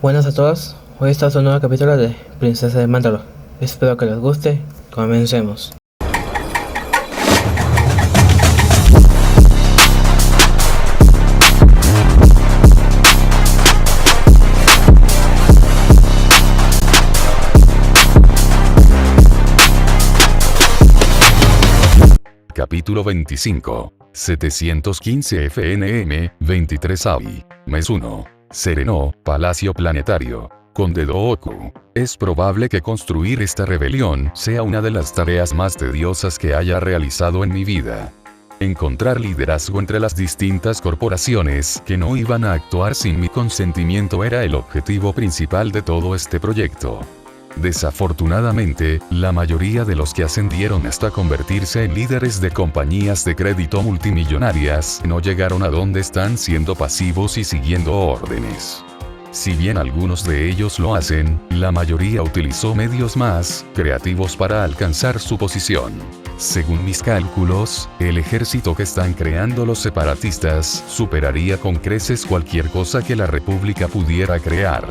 Buenas a todos, hoy está otro nuevo capítulo de Princesa de Mandalor. Espero que les guste, comencemos. Capítulo 25. 715 FNM, 23 AI. Mes 1. Sereno, Palacio Planetario. Conde Dooku. Es probable que construir esta rebelión sea una de las tareas más tediosas que haya realizado en mi vida. Encontrar liderazgo entre las distintas corporaciones que no iban a actuar sin mi consentimiento era el objetivo principal de todo este proyecto. Desafortunadamente, la mayoría de los que ascendieron hasta convertirse en líderes de compañías de crédito multimillonarias no llegaron a donde están siendo pasivos y siguiendo órdenes. Si bien algunos de ellos lo hacen, la mayoría utilizó medios más creativos para alcanzar su posición. Según mis cálculos, el ejército que están creando los separatistas superaría con creces cualquier cosa que la República pudiera crear.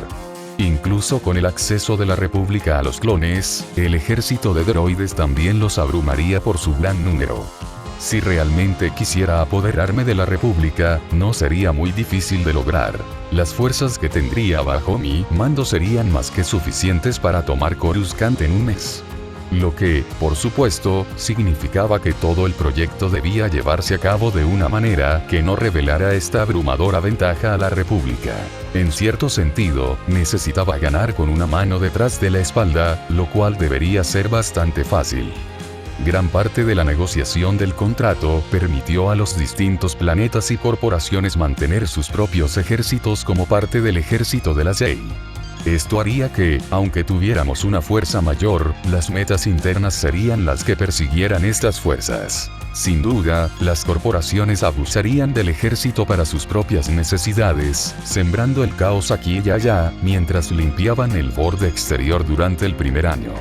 Incluso con el acceso de la República a los clones, el ejército de droides también los abrumaría por su gran número. Si realmente quisiera apoderarme de la República, no sería muy difícil de lograr. Las fuerzas que tendría bajo mi mando serían más que suficientes para tomar Coruscant en un mes. Lo que, por supuesto, significaba que todo el proyecto debía llevarse a cabo de una manera que no revelara esta abrumadora ventaja a la República. En cierto sentido, necesitaba ganar con una mano detrás de la espalda, lo cual debería ser bastante fácil. Gran parte de la negociación del contrato permitió a los distintos planetas y corporaciones mantener sus propios ejércitos como parte del ejército de la Jedi. Esto haría que, aunque tuviéramos una fuerza mayor, las metas internas serían las que persiguieran estas fuerzas. Sin duda, las corporaciones abusarían del ejército para sus propias necesidades, sembrando el caos aquí y allá, mientras limpiaban el borde exterior durante el primer año.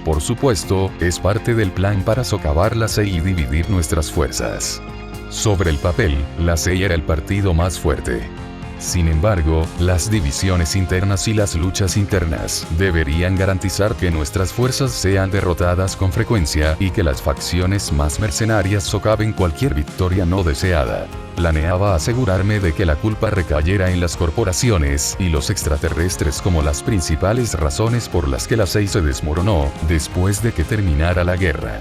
Por supuesto, es parte del plan para socavar la CEI y dividir nuestras fuerzas. Sobre el papel, la CEI era el partido más fuerte. Sin embargo, las divisiones internas y las luchas internas deberían garantizar que nuestras fuerzas sean derrotadas con frecuencia y que las facciones más mercenarias socaven cualquier victoria no deseada. Planeaba asegurarme de que la culpa recayera en las corporaciones y los extraterrestres como las principales razones por las que la CEI se desmoronó después de que terminara la guerra.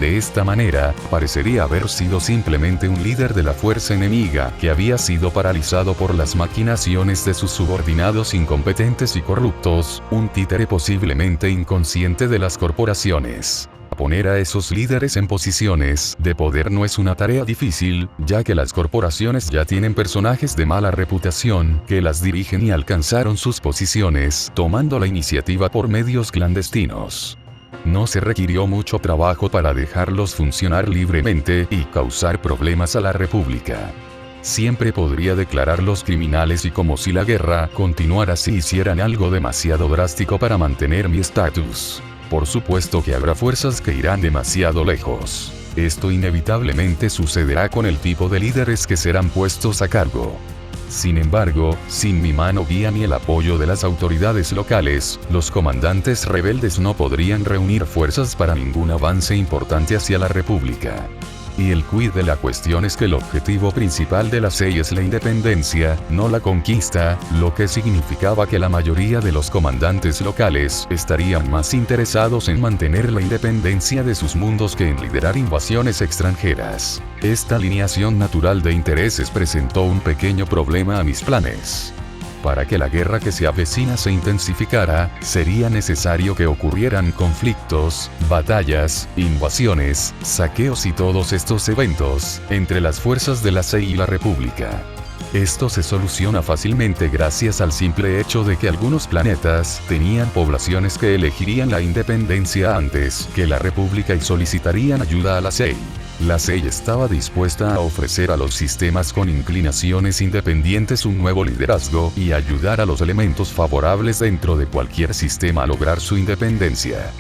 De esta manera, parecería haber sido simplemente un líder de la fuerza enemiga que había sido paralizado por las maquinaciones de sus subordinados incompetentes y corruptos, un títere posiblemente inconsciente de las corporaciones. Poner a esos líderes en posiciones de poder no es una tarea difícil, ya que las corporaciones ya tienen personajes de mala reputación que las dirigen y alcanzaron sus posiciones tomando la iniciativa por medios clandestinos. No se requirió mucho trabajo para dejarlos funcionar libremente y causar problemas a la República. Siempre podría declararlos criminales y como si la guerra continuara si hicieran algo demasiado drástico para mantener mi estatus. Por supuesto que habrá fuerzas que irán demasiado lejos. Esto inevitablemente sucederá con el tipo de líderes que serán puestos a cargo. Sin embargo, sin mi mano guía ni el apoyo de las autoridades locales, los comandantes rebeldes no podrían reunir fuerzas para ningún avance importante hacia la República. Y el quid de la cuestión es que el objetivo principal de la CEI es la independencia, no la conquista, lo que significaba que la mayoría de los comandantes locales estarían más interesados en mantener la independencia de sus mundos que en liderar invasiones extranjeras. Esta alineación natural de intereses presentó un pequeño problema a mis planes. Para que la guerra que se avecina se intensificara, sería necesario que ocurrieran conflictos, batallas, invasiones, saqueos y todos estos eventos entre las fuerzas de la CEI y la República. Esto se soluciona fácilmente gracias al simple hecho de que algunos planetas tenían poblaciones que elegirían la independencia antes que la República y solicitarían ayuda a la CEI. La CEI estaba dispuesta a ofrecer a los sistemas con inclinaciones independientes un nuevo liderazgo y ayudar a los elementos favorables dentro de cualquier sistema a lograr su independencia.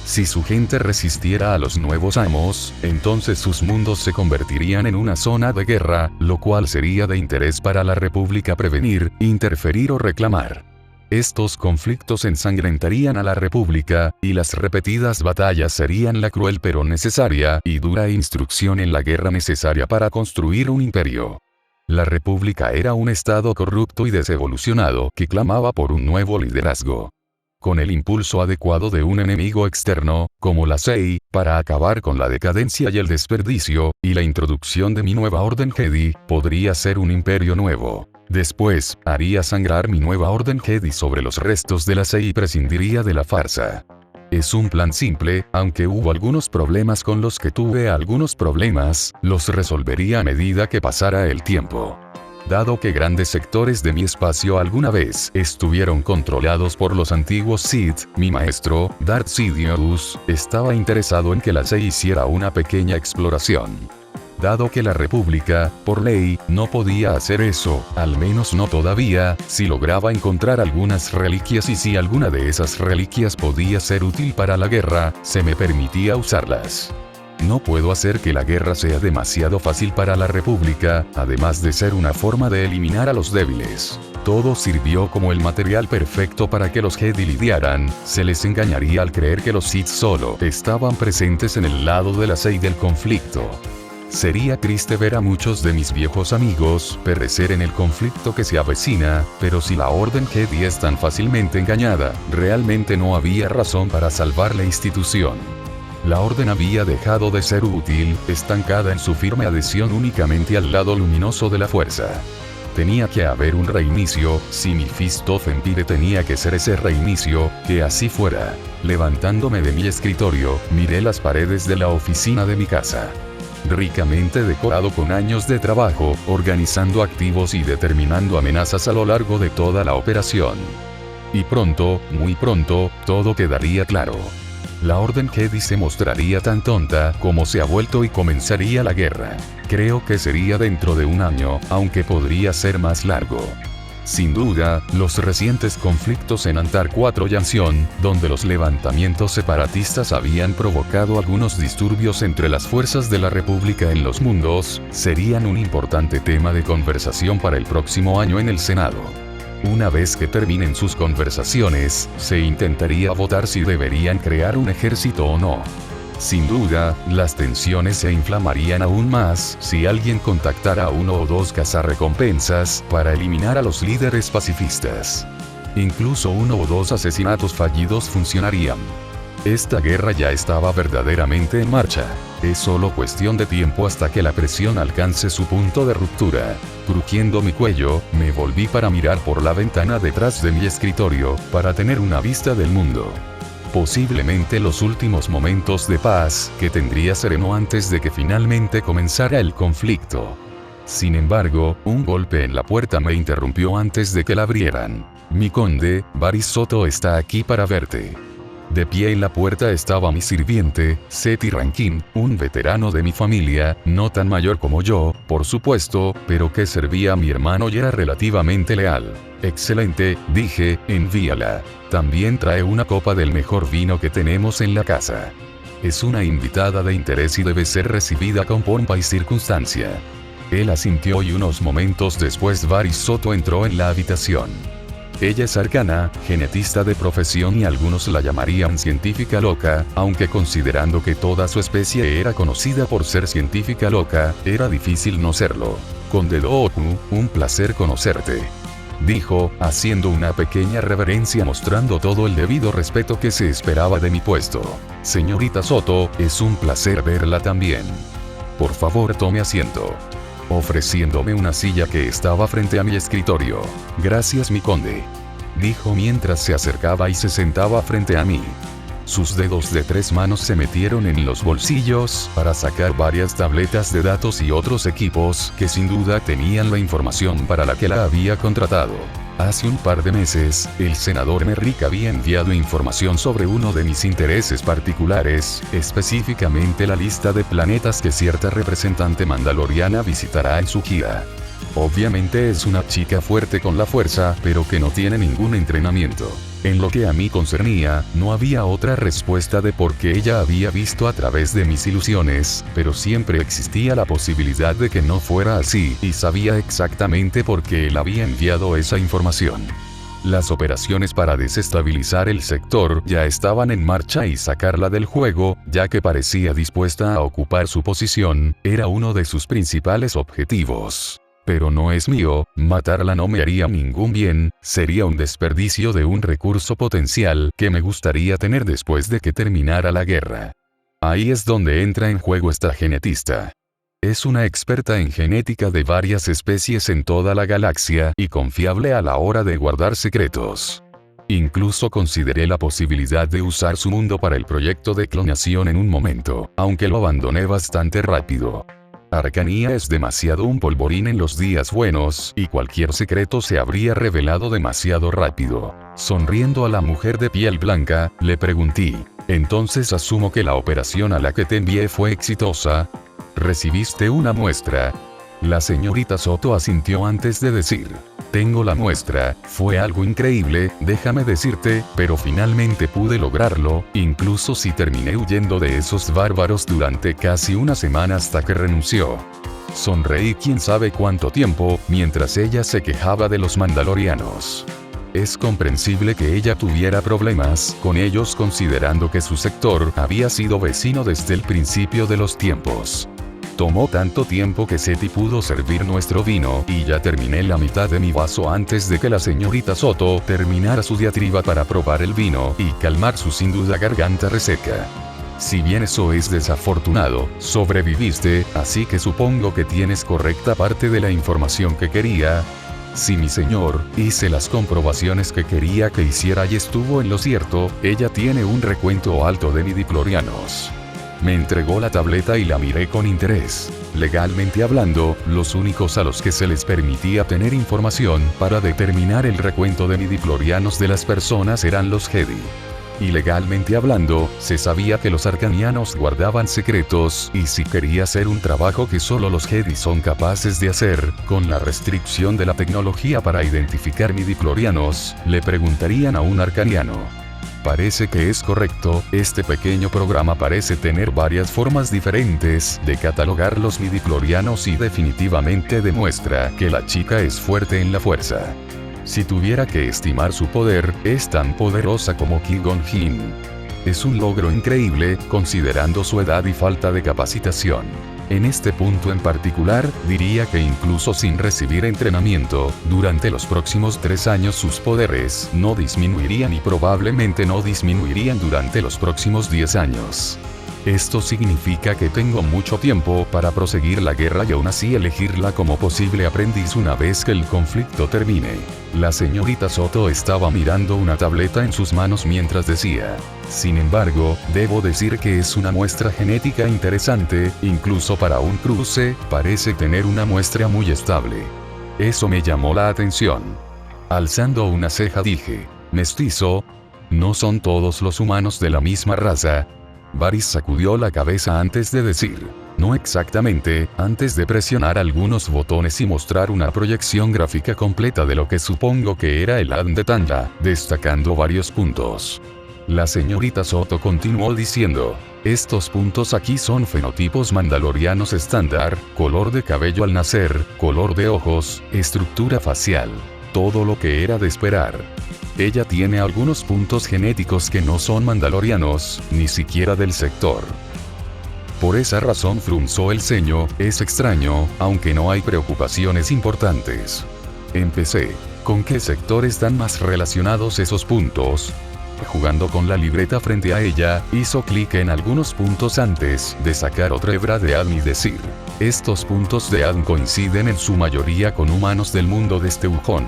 Si su gente resistiera a los nuevos amos, entonces sus mundos se convertirían en una zona de guerra, lo cual sería de interés para la República prevenir, interferir o reclamar. Estos conflictos ensangrentarían a la República, y las repetidas batallas serían la cruel pero necesaria y dura instrucción en la guerra necesaria para construir un imperio. La República era un estado corrupto y desevolucionado que clamaba por un nuevo liderazgo. Con el impulso adecuado de un enemigo externo, como la SEI, para acabar con la decadencia y el desperdicio, y la introducción de mi nueva orden Jedi, podría ser un imperio nuevo. Después, haría sangrar mi nueva orden Jedi sobre los restos de la SEI y prescindiría de la farsa. Es un plan simple, aunque hubo algunos problemas con los que tuve algunos problemas, los resolvería a medida que pasara el tiempo. Dado que grandes sectores de mi espacio alguna vez estuvieron controlados por los antiguos Sith, mi maestro, Darth Sidious, estaba interesado en que la SEI hiciera una pequeña exploración. Dado que la República, por ley, no podía hacer eso, al menos no todavía, si lograba encontrar algunas reliquias y si alguna de esas reliquias podía ser útil para la guerra, se me permitía usarlas. No puedo hacer que la guerra sea demasiado fácil para la República, además de ser una forma de eliminar a los débiles. Todo sirvió como el material perfecto para que los Jedi lidiaran, se les engañaría al creer que los Sith solo estaban presentes en el lado de la SEI del conflicto. Sería triste ver a muchos de mis viejos amigos perecer en el conflicto que se avecina, pero si la Orden Jedi es tan fácilmente engañada, realmente no había razón para salvar la institución. La Orden había dejado de ser útil, estancada en su firme adhesión únicamente al lado luminoso de la fuerza. Tenía que haber un reinicio, si mi Fist of Empire tenía que ser ese reinicio, que así fuera. Levantándome de mi escritorio, miré las paredes de la oficina de mi casa. Ricamente decorado con años de trabajo, organizando activos y determinando amenazas a lo largo de toda la operación. Y pronto, muy pronto, todo quedaría claro. La Orden Jedi se mostraría tan tonta como se ha vuelto y comenzaría la guerra. Creo que sería dentro de un año, aunque podría ser más largo. Sin duda, los recientes conflictos en Antar 4 Yanción, donde los levantamientos separatistas habían provocado algunos disturbios entre las fuerzas de la República en los mundos, serían un importante tema de conversación para el próximo año en el Senado. Una vez que terminen sus conversaciones, se intentaría votar si deberían crear un ejército o no. Sin duda, las tensiones se inflamarían aún más si alguien contactara a 1 o 2 cazarrecompensas para eliminar a los líderes pacifistas. Incluso 1 o 2 asesinatos fallidos funcionarían. Esta guerra ya estaba verdaderamente en marcha. Es solo cuestión de tiempo hasta que la presión alcance su punto de ruptura. Crujiendo mi cuello, me volví para mirar por la ventana detrás de mi escritorio, para tener una vista del mundo. Posiblemente los últimos momentos de paz que tendría sereno antes de que finalmente comenzara el conflicto. Sin embargo, un golpe en la puerta me interrumpió antes de que la abrieran. Mi conde, Varys Soto está aquí para verte. De pie en la puerta estaba mi sirviente, Seti Rankin, un veterano de mi familia, no tan mayor como yo, por supuesto, pero que servía a mi hermano y era relativamente leal. Excelente, dije, envíala. También trae una copa del mejor vino que tenemos en la casa. Es una invitada de interés y debe ser recibida con pompa y circunstancia. Él asintió y unos momentos después Varys Soto entró en la habitación. Ella es arcana, genetista de profesión y algunos la llamarían científica loca, aunque considerando que toda su especie era conocida por ser científica loca, era difícil no serlo. Conde Dooku, un placer conocerte. Dijo, haciendo una pequeña reverencia mostrando todo el debido respeto que se esperaba de mi puesto. Señorita Soto, es un placer verla también. Por favor tome asiento. Ofreciéndome una silla que estaba frente a mi escritorio. Gracias mi conde. Dijo mientras se acercaba y se sentaba frente a mí. Sus dedos de 3 manos se metieron en los bolsillos para sacar varias tabletas de datos y otros equipos que sin duda tenían la información para la que la había contratado. Hace un par de meses, el senador Merrick había enviado información sobre uno de mis intereses particulares, específicamente la lista de planetas que cierta representante mandaloriana visitará en su gira. Obviamente es una chica fuerte con la fuerza, pero que no tiene ningún entrenamiento. En lo que a mí concernía, no había otra respuesta de por qué ella había visto a través de mis ilusiones, pero siempre existía la posibilidad de que no fuera así, y sabía exactamente por qué él había enviado esa información. Las operaciones para desestabilizar el sector ya estaban en marcha y sacarla del juego, ya que parecía dispuesta a ocupar su posición, era uno de sus principales objetivos. Pero no es mío, matarla no me haría ningún bien, sería un desperdicio de un recurso potencial que me gustaría tener después de que terminara la guerra. Ahí es donde entra en juego esta genetista. Es una experta en genética de varias especies en toda la galaxia y confiable a la hora de guardar secretos. Incluso consideré la posibilidad de usar su mundo para el proyecto de clonación en un momento, aunque lo abandoné bastante rápido. Arcanía es demasiado un polvorín en los días buenos, y cualquier secreto se habría revelado demasiado rápido. Sonriendo a la mujer de piel blanca, le pregunté, «Entonces asumo que la operación a la que te envié fue exitosa». «¿Recibiste una muestra?». La señorita Soto asintió antes de decir, «Tengo la muestra, fue algo increíble, déjame decirte, pero finalmente pude lograrlo, incluso si terminé huyendo de esos bárbaros durante casi una semana hasta que renunció». Sonreí quién sabe cuánto tiempo, mientras ella se quejaba de los mandalorianos. Es comprensible que ella tuviera problemas con ellos considerando que su sector había sido vecino desde el principio de los tiempos. Tomó tanto tiempo que Seti pudo servir nuestro vino y ya terminé la mitad de mi vaso antes de que la señorita Soto terminara su diatriba para probar el vino y calmar su sin duda garganta reseca. Si bien eso es desafortunado, sobreviviste, así que supongo que tienes correcta parte de la información que quería. Sí, mi señor, hice las comprobaciones que quería que hiciera y estuvo en lo cierto, ella tiene un recuento alto de midichlorianos. Me entregó la tableta y la miré con interés. Legalmente hablando, los únicos a los que se les permitía tener información para determinar el recuento de midichlorianos de las personas eran los Jedi. Y legalmente hablando, se sabía que los arcanianos guardaban secretos, y si quería hacer un trabajo que solo los Jedi son capaces de hacer, con la restricción de la tecnología para identificar midichlorianos, le preguntarían a un arcaniano. Parece que es correcto, este pequeño programa parece tener varias formas diferentes de catalogar los midichlorianos y definitivamente demuestra que la chica es fuerte en la fuerza. Si tuviera que estimar su poder, es tan poderosa como Qui-Gon Jinn. Es un logro increíble, considerando su edad y falta de capacitación. En este punto en particular, diría que incluso sin recibir entrenamiento, durante los próximos 3 años sus poderes no disminuirían y probablemente no disminuirían durante los próximos 10 años. Esto significa que tengo mucho tiempo para proseguir la guerra y aún así elegirla como posible aprendiz una vez que el conflicto termine. La señorita Soto estaba mirando una tableta en sus manos mientras decía, sin embargo, debo decir que es una muestra genética interesante, incluso para un cruce, parece tener una muestra muy estable. Eso me llamó la atención. Alzando una ceja dije, ¿mestizo? ¿No son todos los humanos de la misma raza? Varys sacudió la cabeza antes de decir, no exactamente, antes de presionar algunos botones y mostrar una proyección gráfica completa de lo que supongo que era el ADN de Tanda, destacando varios puntos. La señorita Soto continuó diciendo, estos puntos aquí son fenotipos mandalorianos estándar, color de cabello al nacer, color de ojos, estructura facial. Todo lo que era de esperar. Ella tiene algunos puntos genéticos que no son mandalorianos, ni siquiera del sector. Por esa razón frunzó el ceño, es extraño, aunque no hay preocupaciones importantes. Empecé. ¿Con qué sector están más relacionados esos puntos? Jugando con la libreta frente a ella, hizo clic en algunos puntos antes de sacar otra hebra de ADN y decir, estos puntos de ADN coinciden en su mayoría con humanos del mundo de este Ujón.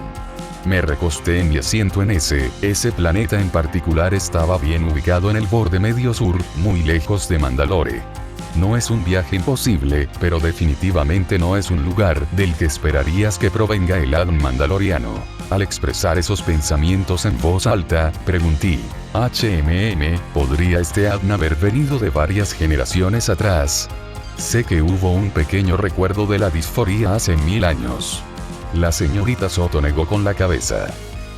Me recosté en mi asiento en ese planeta en particular estaba bien ubicado en el borde medio sur, muy lejos de Mandalore. No es un viaje imposible, pero definitivamente no es un lugar del que esperarías que provenga el ADN mandaloriano. Al expresar esos pensamientos en voz alta, pregunté, ¿podría este ADN haber venido de varias generaciones atrás? Sé que hubo un pequeño recuerdo de la disforia hace 1000 años. La señorita Soto negó con la cabeza.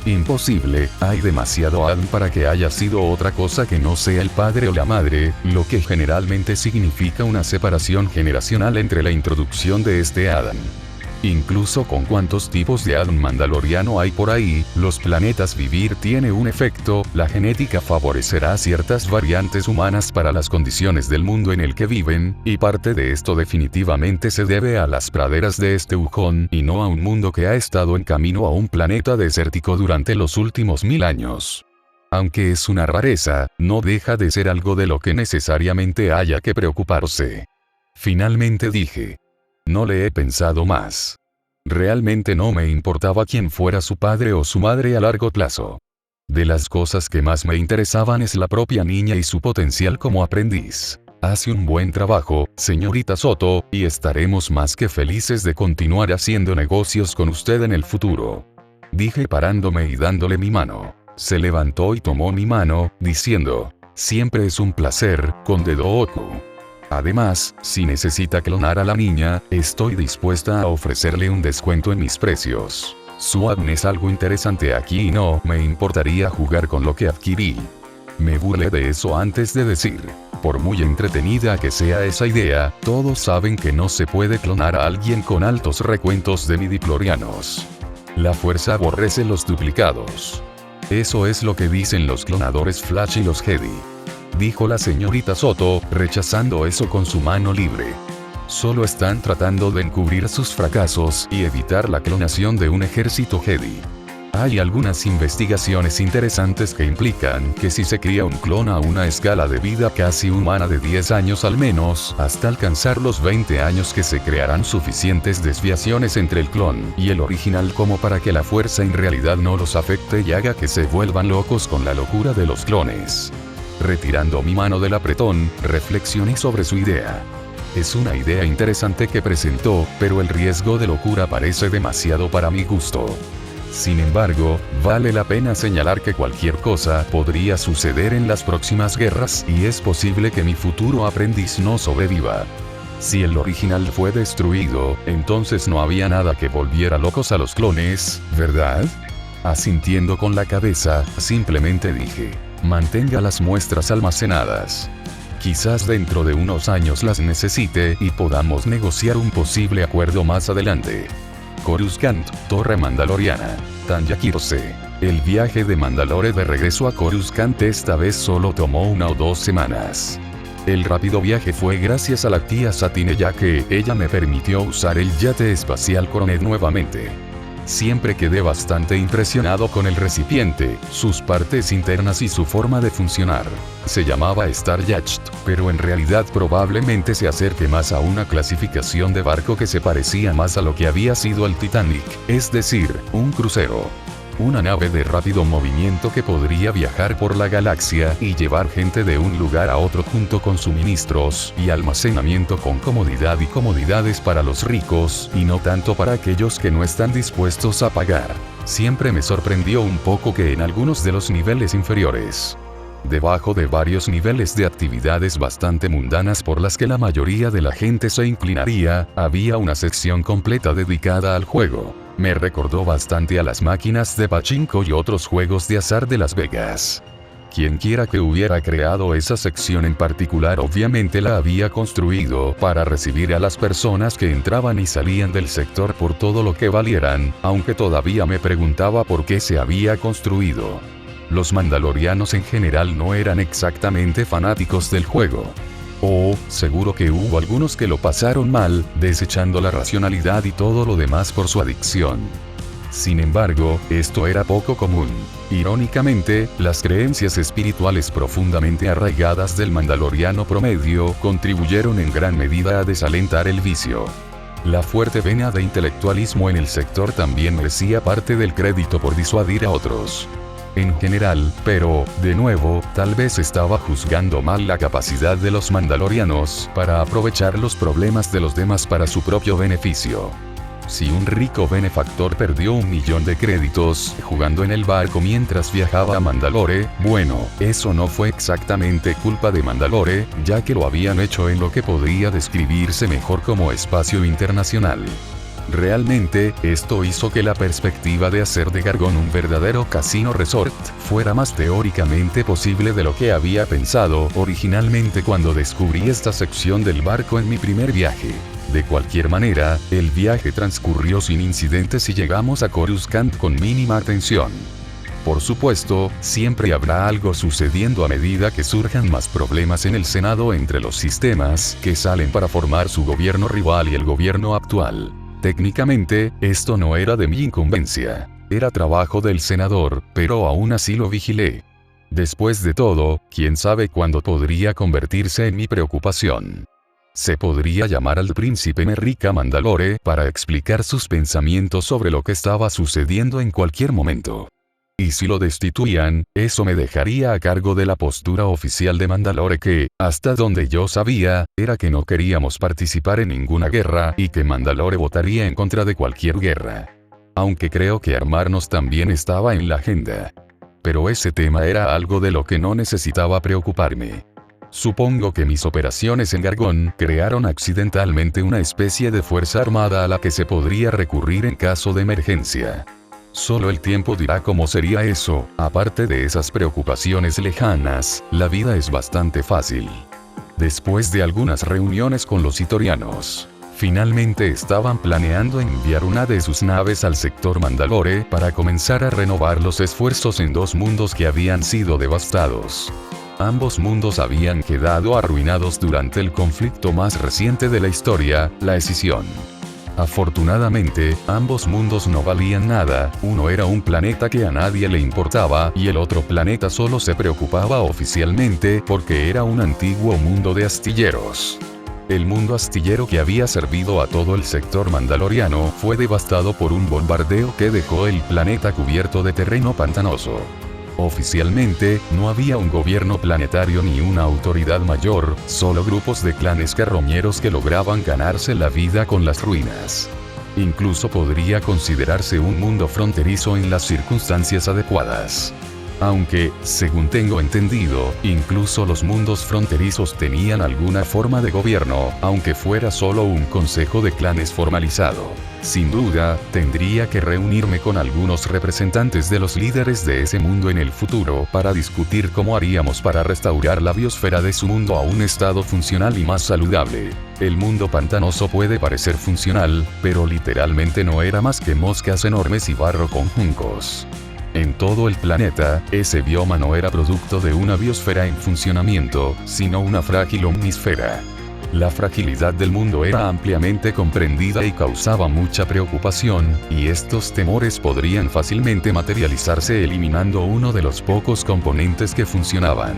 Imposible, hay demasiado ADN para que haya sido otra cosa que no sea el padre o la madre, lo que generalmente significa una separación generacional entre la introducción de este ADN. Incluso con cuántos tipos de alien mandaloriano hay por ahí, los planetas vivir tiene un efecto, la genética favorecerá ciertas variantes humanas para las condiciones del mundo en el que viven, y parte de esto definitivamente se debe a las praderas de este Ukon y no a un mundo que ha estado en camino a un planeta desértico durante los últimos 1000 años. Aunque es una rareza, no deja de ser algo de lo que necesariamente haya que preocuparse. Finalmente dije. No le he pensado más. Realmente no me importaba quién fuera su padre o su madre a largo plazo. De las cosas que más me interesaban es la propia niña y su potencial como aprendiz. Hace un buen trabajo, señorita Soto, y estaremos más que felices de continuar haciendo negocios con usted en el futuro. Dije parándome y dándole mi mano. Se levantó y tomó mi mano, diciendo, siempre es un placer, Conde Dooku. Además, si necesita clonar a la niña, estoy dispuesta a ofrecerle un descuento en mis precios. Swan es algo interesante aquí y no me importaría jugar con lo que adquirí. Me burlé de eso antes de decir. Por muy entretenida que sea esa idea, todos saben que no se puede clonar a alguien con altos recuentos de midichlorianos. La fuerza aborrece los duplicados. Eso es lo que dicen los clonadores Flash y los Jedi. Dijo la señorita Soto, rechazando eso con su mano libre. Solo están tratando de encubrir sus fracasos y evitar la clonación de un ejército Jedi. Hay algunas investigaciones interesantes que implican que si se cría un clon a una escala de vida casi humana de 10 años al menos, hasta alcanzar los 20 años que se crearán suficientes desviaciones entre el clon y el original como para que la fuerza en realidad no los afecte y haga que se vuelvan locos con la locura de los clones. Retirando mi mano del apretón, reflexioné sobre su idea. Es una idea interesante que presentó, pero el riesgo de locura parece demasiado para mi gusto. Sin embargo, vale la pena señalar que cualquier cosa podría suceder en las próximas guerras y es posible que mi futuro aprendiz no sobreviva. Si el original fue destruido, entonces no había nada que volviera locos a los clones, ¿verdad? Asintiendo con la cabeza, simplemente dije. Mantenga las muestras almacenadas. Quizás dentro de unos años las necesite y podamos negociar un posible acuerdo más adelante. Coruscant, Torre Mandaloriana. Tanya Kirse. El viaje de Mandalore de regreso a Coruscant esta vez solo tomó 1 o 2 semanas. El rápido viaje fue gracias a la tía Satine ya que ella me permitió usar el yate espacial Coronet nuevamente. Siempre quedé bastante impresionado con el recipiente, sus partes internas y su forma de funcionar. Se llamaba Star Yacht, pero en realidad probablemente se acerque más a una clasificación de barco que se parecía más a lo que había sido el Titanic, es decir, un crucero. Una nave de rápido movimiento que podría viajar por la galaxia y llevar gente de un lugar a otro junto con suministros y almacenamiento con comodidad y comodidades para los ricos y no tanto para aquellos que no están dispuestos a pagar. Siempre me sorprendió un poco que en algunos de los niveles inferiores, debajo de varios niveles de actividades bastante mundanas por las que la mayoría de la gente se inclinaría, había una sección completa dedicada al juego. Me recordó bastante a las máquinas de pachinko y otros juegos de azar de Las Vegas. Quienquiera que hubiera creado esa sección en particular obviamente la había construido para recibir a las personas que entraban y salían del sector por todo lo que valieran, aunque todavía me preguntaba por qué se había construido. Los mandalorianos en general no eran exactamente fanáticos del juego. Seguro que hubo algunos que lo pasaron mal, desechando la racionalidad y todo lo demás por su adicción. Sin embargo, esto era poco común. Irónicamente, las creencias espirituales profundamente arraigadas del mandaloriano promedio contribuyeron en gran medida a desalentar el vicio. La fuerte vena de intelectualismo en el sector también merecía parte del crédito por disuadir a otros. En general, pero, de nuevo, tal vez estaba juzgando mal la capacidad de los mandalorianos para aprovechar los problemas de los demás para su propio beneficio. Si un rico benefactor perdió 1 millón de créditos jugando en el barco mientras viajaba a Mandalore, bueno, eso no fue exactamente culpa de Mandalore, ya que lo habían hecho en lo que podría describirse mejor como espacio internacional. Realmente, esto hizo que la perspectiva de hacer de Gargón un verdadero casino resort fuera más teóricamente posible de lo que había pensado originalmente cuando descubrí esta sección del barco en mi primer viaje. De cualquier manera, el viaje transcurrió sin incidentes y llegamos a Coruscant con mínima atención. Por supuesto, siempre habrá algo sucediendo a medida que surjan más problemas en el Senado entre los sistemas que salen para formar su gobierno rival y el gobierno actual. Técnicamente, esto no era de mi incumbencia. Era trabajo del senador, pero aún así lo vigilé. Después de todo, quién sabe cuándo podría convertirse en mi preocupación. Se podría llamar al príncipe Merrika Mandalore para explicar sus pensamientos sobre lo que estaba sucediendo en cualquier momento. Y si lo destituían, eso me dejaría a cargo de la postura oficial de Mandalore que, hasta donde yo sabía, era que no queríamos participar en ninguna guerra y que Mandalore votaría en contra de cualquier guerra. Aunque creo que armarnos también estaba en la agenda. Pero ese tema era algo de lo que no necesitaba preocuparme. Supongo que mis operaciones en Gargón crearon accidentalmente una especie de fuerza armada a la que se podría recurrir en caso de emergencia. Solo el tiempo dirá cómo sería eso. Aparte de esas preocupaciones lejanas, la vida es bastante fácil. Después de algunas reuniones con los Hitorianos, finalmente estaban planeando enviar una de sus naves al sector Mandalore para comenzar a renovar los esfuerzos en dos mundos que habían sido devastados. Ambos mundos habían quedado arruinados durante el conflicto más reciente de la historia, la escisión. Afortunadamente, ambos mundos no valían nada, uno era un planeta que a nadie le importaba y el otro planeta solo se preocupaba oficialmente porque era un antiguo mundo de astilleros. El mundo astillero que había servido a todo el sector mandaloriano fue devastado por un bombardeo que dejó el planeta cubierto de terreno pantanoso. Oficialmente, no había un gobierno planetario ni una autoridad mayor, solo grupos de clanes carroñeros que lograban ganarse la vida con las ruinas. Incluso podría considerarse un mundo fronterizo en las circunstancias adecuadas. Aunque, según tengo entendido, incluso los mundos fronterizos tenían alguna forma de gobierno, aunque fuera solo un consejo de clanes formalizado. Sin duda, tendría que reunirme con algunos representantes de los líderes de ese mundo en el futuro para discutir cómo haríamos para restaurar la biosfera de su mundo a un estado funcional y más saludable. El mundo pantanoso puede parecer funcional, pero literalmente no era más que moscas enormes y barro con juncos. En todo el planeta, ese bioma no era producto de una biosfera en funcionamiento, sino una frágil omnisfera. La fragilidad del mundo era ampliamente comprendida y causaba mucha preocupación, y estos temores podrían fácilmente materializarse eliminando uno de los pocos componentes que funcionaban.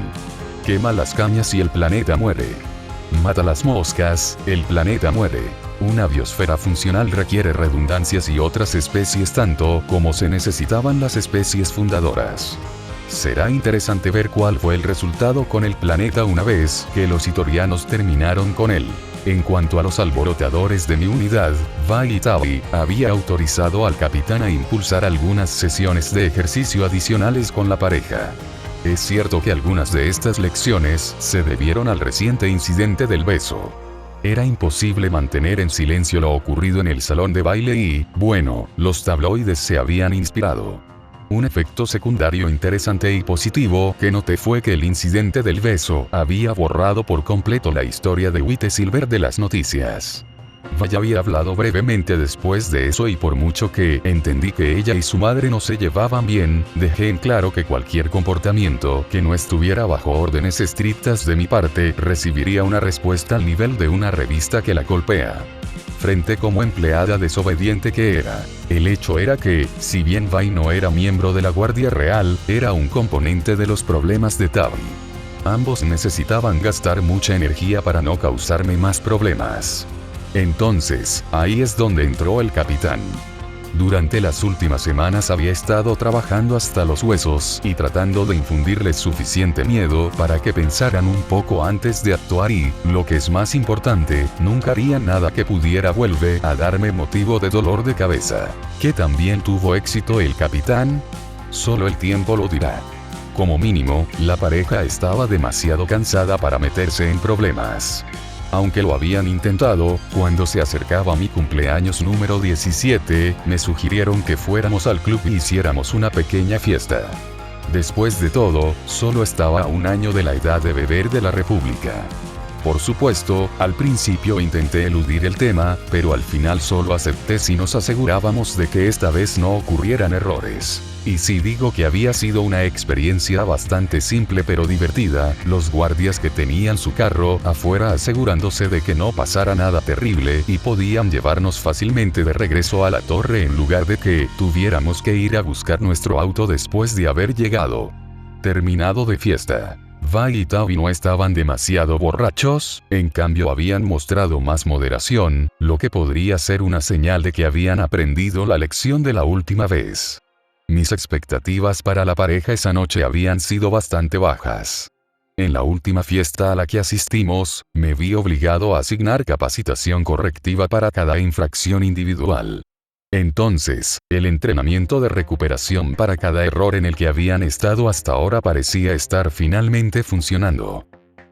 Quema las cañas y el planeta muere. Mata las moscas, el planeta muere. Una biosfera funcional requiere redundancias y otras especies tanto como se necesitaban las especies fundadoras. Será interesante ver cuál fue el resultado con el planeta una vez que los hitorianos terminaron con él. En cuanto a los alborotadores de mi unidad, Bai Itabi había autorizado al capitán a impulsar algunas sesiones de ejercicio adicionales con la pareja. Es cierto que algunas de estas lecciones se debieron al reciente incidente del beso. Era imposible mantener en silencio lo ocurrido en el salón de baile y, bueno, los tabloides se habían inspirado. Un efecto secundario interesante y positivo que noté fue que el incidente del beso había borrado por completo la historia de White Silver de las noticias. Vaya había hablado brevemente después de eso y por mucho que entendí que ella y su madre no se llevaban bien, dejé en claro que cualquier comportamiento que no estuviera bajo órdenes estrictas de mi parte recibiría una respuesta al nivel de una revista que la golpea. Frente como empleada desobediente que era. El hecho era que, si bien Bai no era miembro de la Guardia Real, era un componente de los problemas de Tabi. Ambos necesitaban gastar mucha energía para no causarme más problemas. Entonces, ahí es donde entró el capitán. Durante las últimas semanas había estado trabajando hasta los huesos y tratando de infundirles suficiente miedo para que pensaran un poco antes de actuar y, lo que es más importante, nunca harían nada que pudiera volver a darme motivo de dolor de cabeza. ¿Que también tuvo éxito el capitán? Solo el tiempo lo dirá. Como mínimo, la pareja estaba demasiado cansada para meterse en problemas. Aunque lo habían intentado, cuando se acercaba mi cumpleaños número 17, me sugirieron que fuéramos al club y hiciéramos una pequeña fiesta. Después de todo, solo estaba a un año de la edad de beber de la República. Por supuesto, al principio intenté eludir el tema, pero al final solo acepté si nos asegurábamos de que esta vez no ocurrieran errores. Y si digo que había sido una experiencia bastante simple pero divertida, los guardias que tenían su carro afuera asegurándose de que no pasara nada terrible y podían llevarnos fácilmente de regreso a la torre en lugar de que tuviéramos que ir a buscar nuestro auto después de haber llegado. Terminado de fiesta. Vi y Tavi no estaban demasiado borrachos, en cambio habían mostrado más moderación, lo que podría ser una señal de que habían aprendido la lección de la última vez. Mis expectativas para la pareja esa noche habían sido bastante bajas. En la última fiesta a la que asistimos, me vi obligado a asignar capacitación correctiva para cada infracción individual. Entonces, el entrenamiento de recuperación para cada error en el que habían estado hasta ahora parecía estar finalmente funcionando.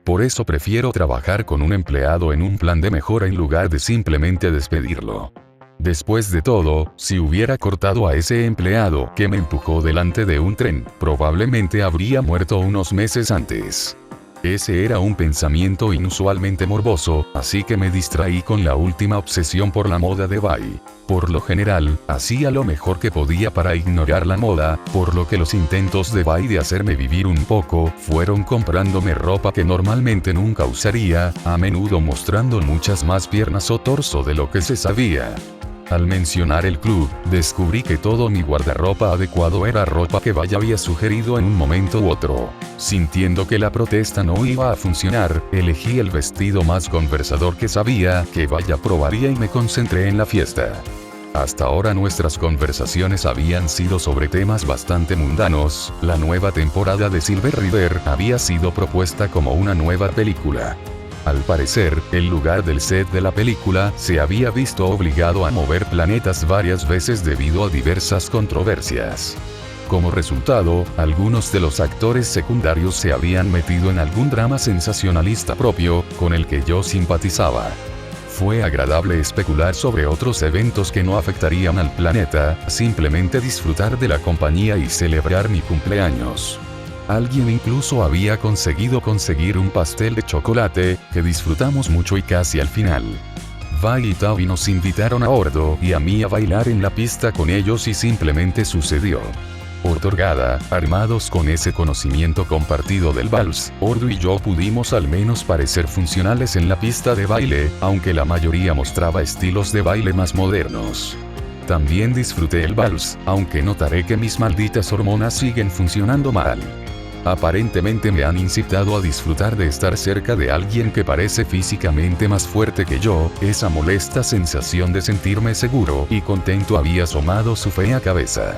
Por eso prefiero trabajar con un empleado en un plan de mejora en lugar de simplemente despedirlo. Después de todo, si hubiera cortado a ese empleado que me empujó delante de un tren, probablemente habría muerto unos meses antes. Ese era un pensamiento inusualmente morboso, así que me distraí con la última obsesión por la moda de Vi. Por lo general, hacía lo mejor que podía para ignorar la moda, por lo que los intentos de Vi de hacerme vivir un poco, fueron comprándome ropa que normalmente nunca usaría, a menudo mostrando muchas más piernas o torso de lo que se sabía. Al mencionar el club, descubrí que todo mi guardarropa adecuado era ropa que Vi había sugerido en un momento u otro. Sintiendo que la protesta no iba a funcionar, elegí el vestido más conversador que sabía que Vi aprobaría y me concentré en la fiesta. Hasta ahora nuestras conversaciones habían sido sobre temas bastante mundanos. La nueva temporada de Silver River había sido propuesta como una nueva película. Al parecer, el lugar del set de la película se había visto obligado a mover planetas varias veces debido a diversas controversias. Como resultado, algunos de los actores secundarios se habían metido en algún drama sensacionalista propio, con el que yo simpatizaba. Fue agradable especular sobre otros eventos que no afectarían al planeta, simplemente disfrutar de la compañía y celebrar mi cumpleaños. Alguien incluso había conseguir un pastel de chocolate, que disfrutamos mucho y casi al final. Vi y Tavi nos invitaron a bordo y a mí a bailar en la pista con ellos y simplemente sucedió. Otorgada, armados con ese conocimiento compartido del vals, Ordu y yo pudimos al menos parecer funcionales en la pista de baile, aunque la mayoría mostraba estilos de baile más modernos. También disfruté el vals, aunque notaré que mis malditas hormonas siguen funcionando mal. Aparentemente me han incitado a disfrutar de estar cerca de alguien que parece físicamente más fuerte que yo, esa molesta sensación de sentirme seguro y contento había asomado su fea cabeza.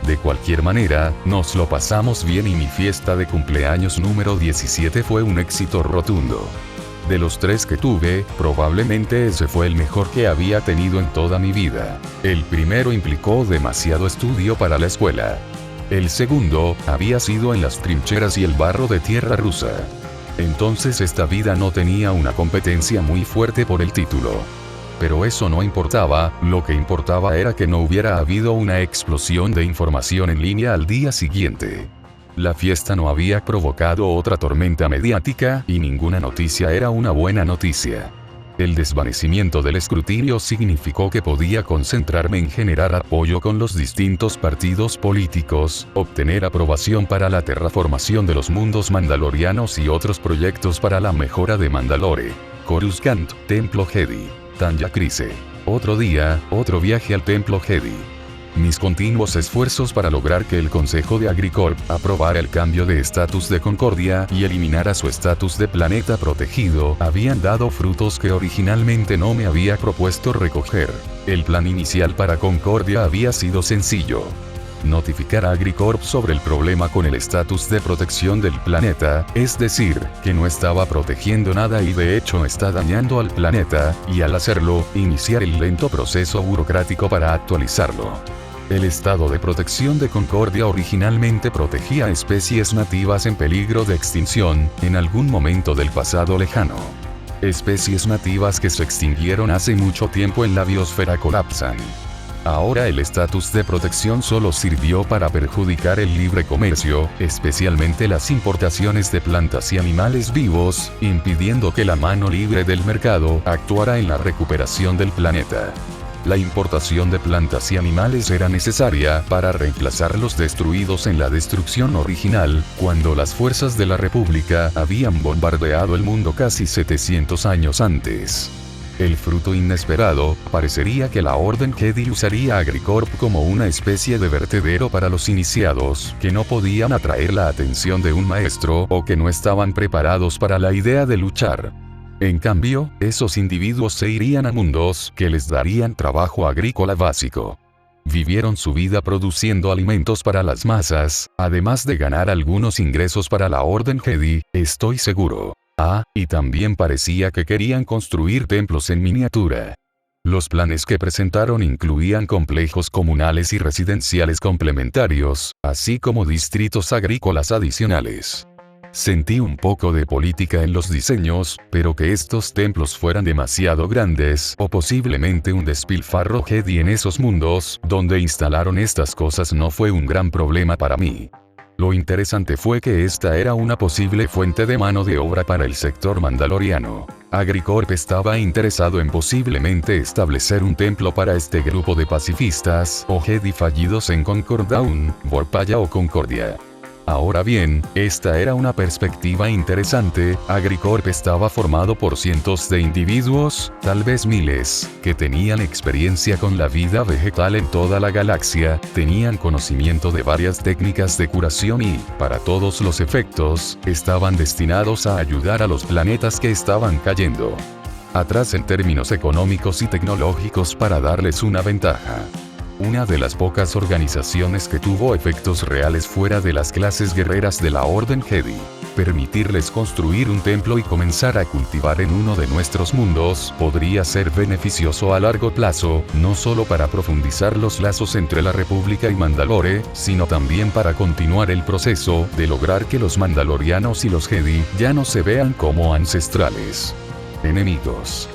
De cualquier manera, nos lo pasamos bien y mi fiesta de cumpleaños número 17 fue un éxito rotundo. De los 3 que tuve, probablemente ese fue el mejor que había tenido en toda mi vida. El primero implicó demasiado estudio para la escuela. El segundo, había sido en las trincheras y el barro de tierra rusa. Entonces esta vida no tenía una competencia muy fuerte por el título. Pero eso no importaba, lo que importaba era que no hubiera habido una explosión de información en línea al día siguiente. La fiesta no había provocado otra tormenta mediática, y ninguna noticia era una buena noticia. El desvanecimiento del escrutinio significó que podía concentrarme en generar apoyo con los distintos partidos políticos, obtener aprobación para la terraformación de los mundos mandalorianos y otros proyectos para la mejora de Mandalore. Coruscant, Templo Jedi. Tanya Kryze. Otro día, otro viaje al Templo Jedi. Mis continuos esfuerzos para lograr que el Consejo de Agricorp aprobara el cambio de estatus de Concordia y eliminara su estatus de planeta protegido habían dado frutos que originalmente no me había propuesto recoger. El plan inicial para Concordia había sido sencillo. Notificar a Agricorp sobre el problema con el estatus de protección del planeta, es decir, que no estaba protegiendo nada y de hecho está dañando al planeta, y al hacerlo, iniciar el lento proceso burocrático para actualizarlo. El estado de protección de Concordia originalmente protegía a especies nativas en peligro de extinción, en algún momento del pasado lejano. Especies nativas que se extinguieron hace mucho tiempo en la biosfera colapsan. Ahora el estatus de protección solo sirvió para perjudicar el libre comercio, especialmente las importaciones de plantas y animales vivos, impidiendo que la mano libre del mercado actuara en la recuperación del planeta. La importación de plantas y animales era necesaria para reemplazar los destruidos en la destrucción original, cuando las fuerzas de la República habían bombardeado el mundo casi 700 años antes. El fruto inesperado, parecería que la Orden Jedi usaría a Agricorp como una especie de vertedero para los iniciados, que no podían atraer la atención de un maestro o que no estaban preparados para la idea de luchar. En cambio, esos individuos se irían a mundos que les darían trabajo agrícola básico. Vivieron su vida produciendo alimentos para las masas, además de ganar algunos ingresos para la Orden Jedi, estoy seguro. Y también parecía que querían construir templos en miniatura. Los planes que presentaron incluían complejos comunales y residenciales complementarios, así como distritos agrícolas adicionales. Sentí un poco de política en los diseños, pero que estos templos fueran demasiado grandes o posiblemente un despilfarro Jedi en esos mundos donde instalaron estas cosas no fue un gran problema para mí. Lo interesante fue que esta era una posible fuente de mano de obra para el sector mandaloriano. Agricorp estaba interesado en posiblemente establecer un templo para este grupo de pacifistas o Jedi fallidos en Concord Dawn, Vorpaya o Concordia. Ahora bien, esta era una perspectiva interesante. Agricorp estaba formado por cientos de individuos, tal vez miles, que tenían experiencia con la vida vegetal en toda la galaxia, tenían conocimiento de varias técnicas de curación y, para todos los efectos, estaban destinados a ayudar a los planetas que estaban cayendo atrás en términos económicos y tecnológicos para darles una ventaja. Una de las pocas organizaciones que tuvo efectos reales fuera de las clases guerreras de la Orden Jedi. Permitirles construir un templo y comenzar a cultivar en uno de nuestros mundos podría ser beneficioso a largo plazo, no solo para profundizar los lazos entre la República y Mandalore, sino también para continuar el proceso de lograr que los mandalorianos y los Jedi ya no se vean como ancestrales enemigos.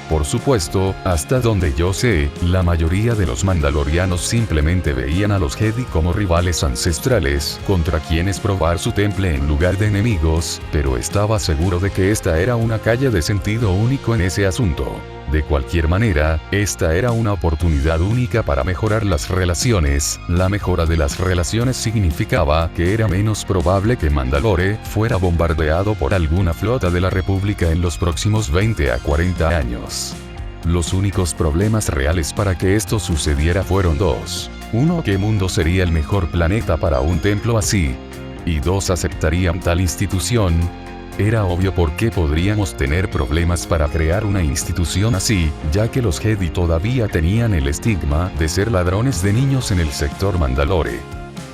Por supuesto, hasta donde yo sé, la mayoría de los mandalorianos simplemente veían a los Jedi como rivales ancestrales, contra quienes probar su temple en lugar de enemigos, pero estaba seguro de que esta era una calle de sentido único en ese asunto. De cualquier manera, esta era una oportunidad única para mejorar las relaciones. La mejora de las relaciones significaba que era menos probable que Mandalore fuera bombardeado por alguna flota de la República en los próximos 20 a 40 años. Los únicos problemas reales para que esto sucediera fueron dos. Uno, ¿qué mundo sería el mejor planeta para un templo así? Y dos, ¿aceptarían tal institución? Era obvio por qué podríamos tener problemas para crear una institución así, ya que los Jedi todavía tenían el estigma de ser ladrones de niños en el sector Mandalore.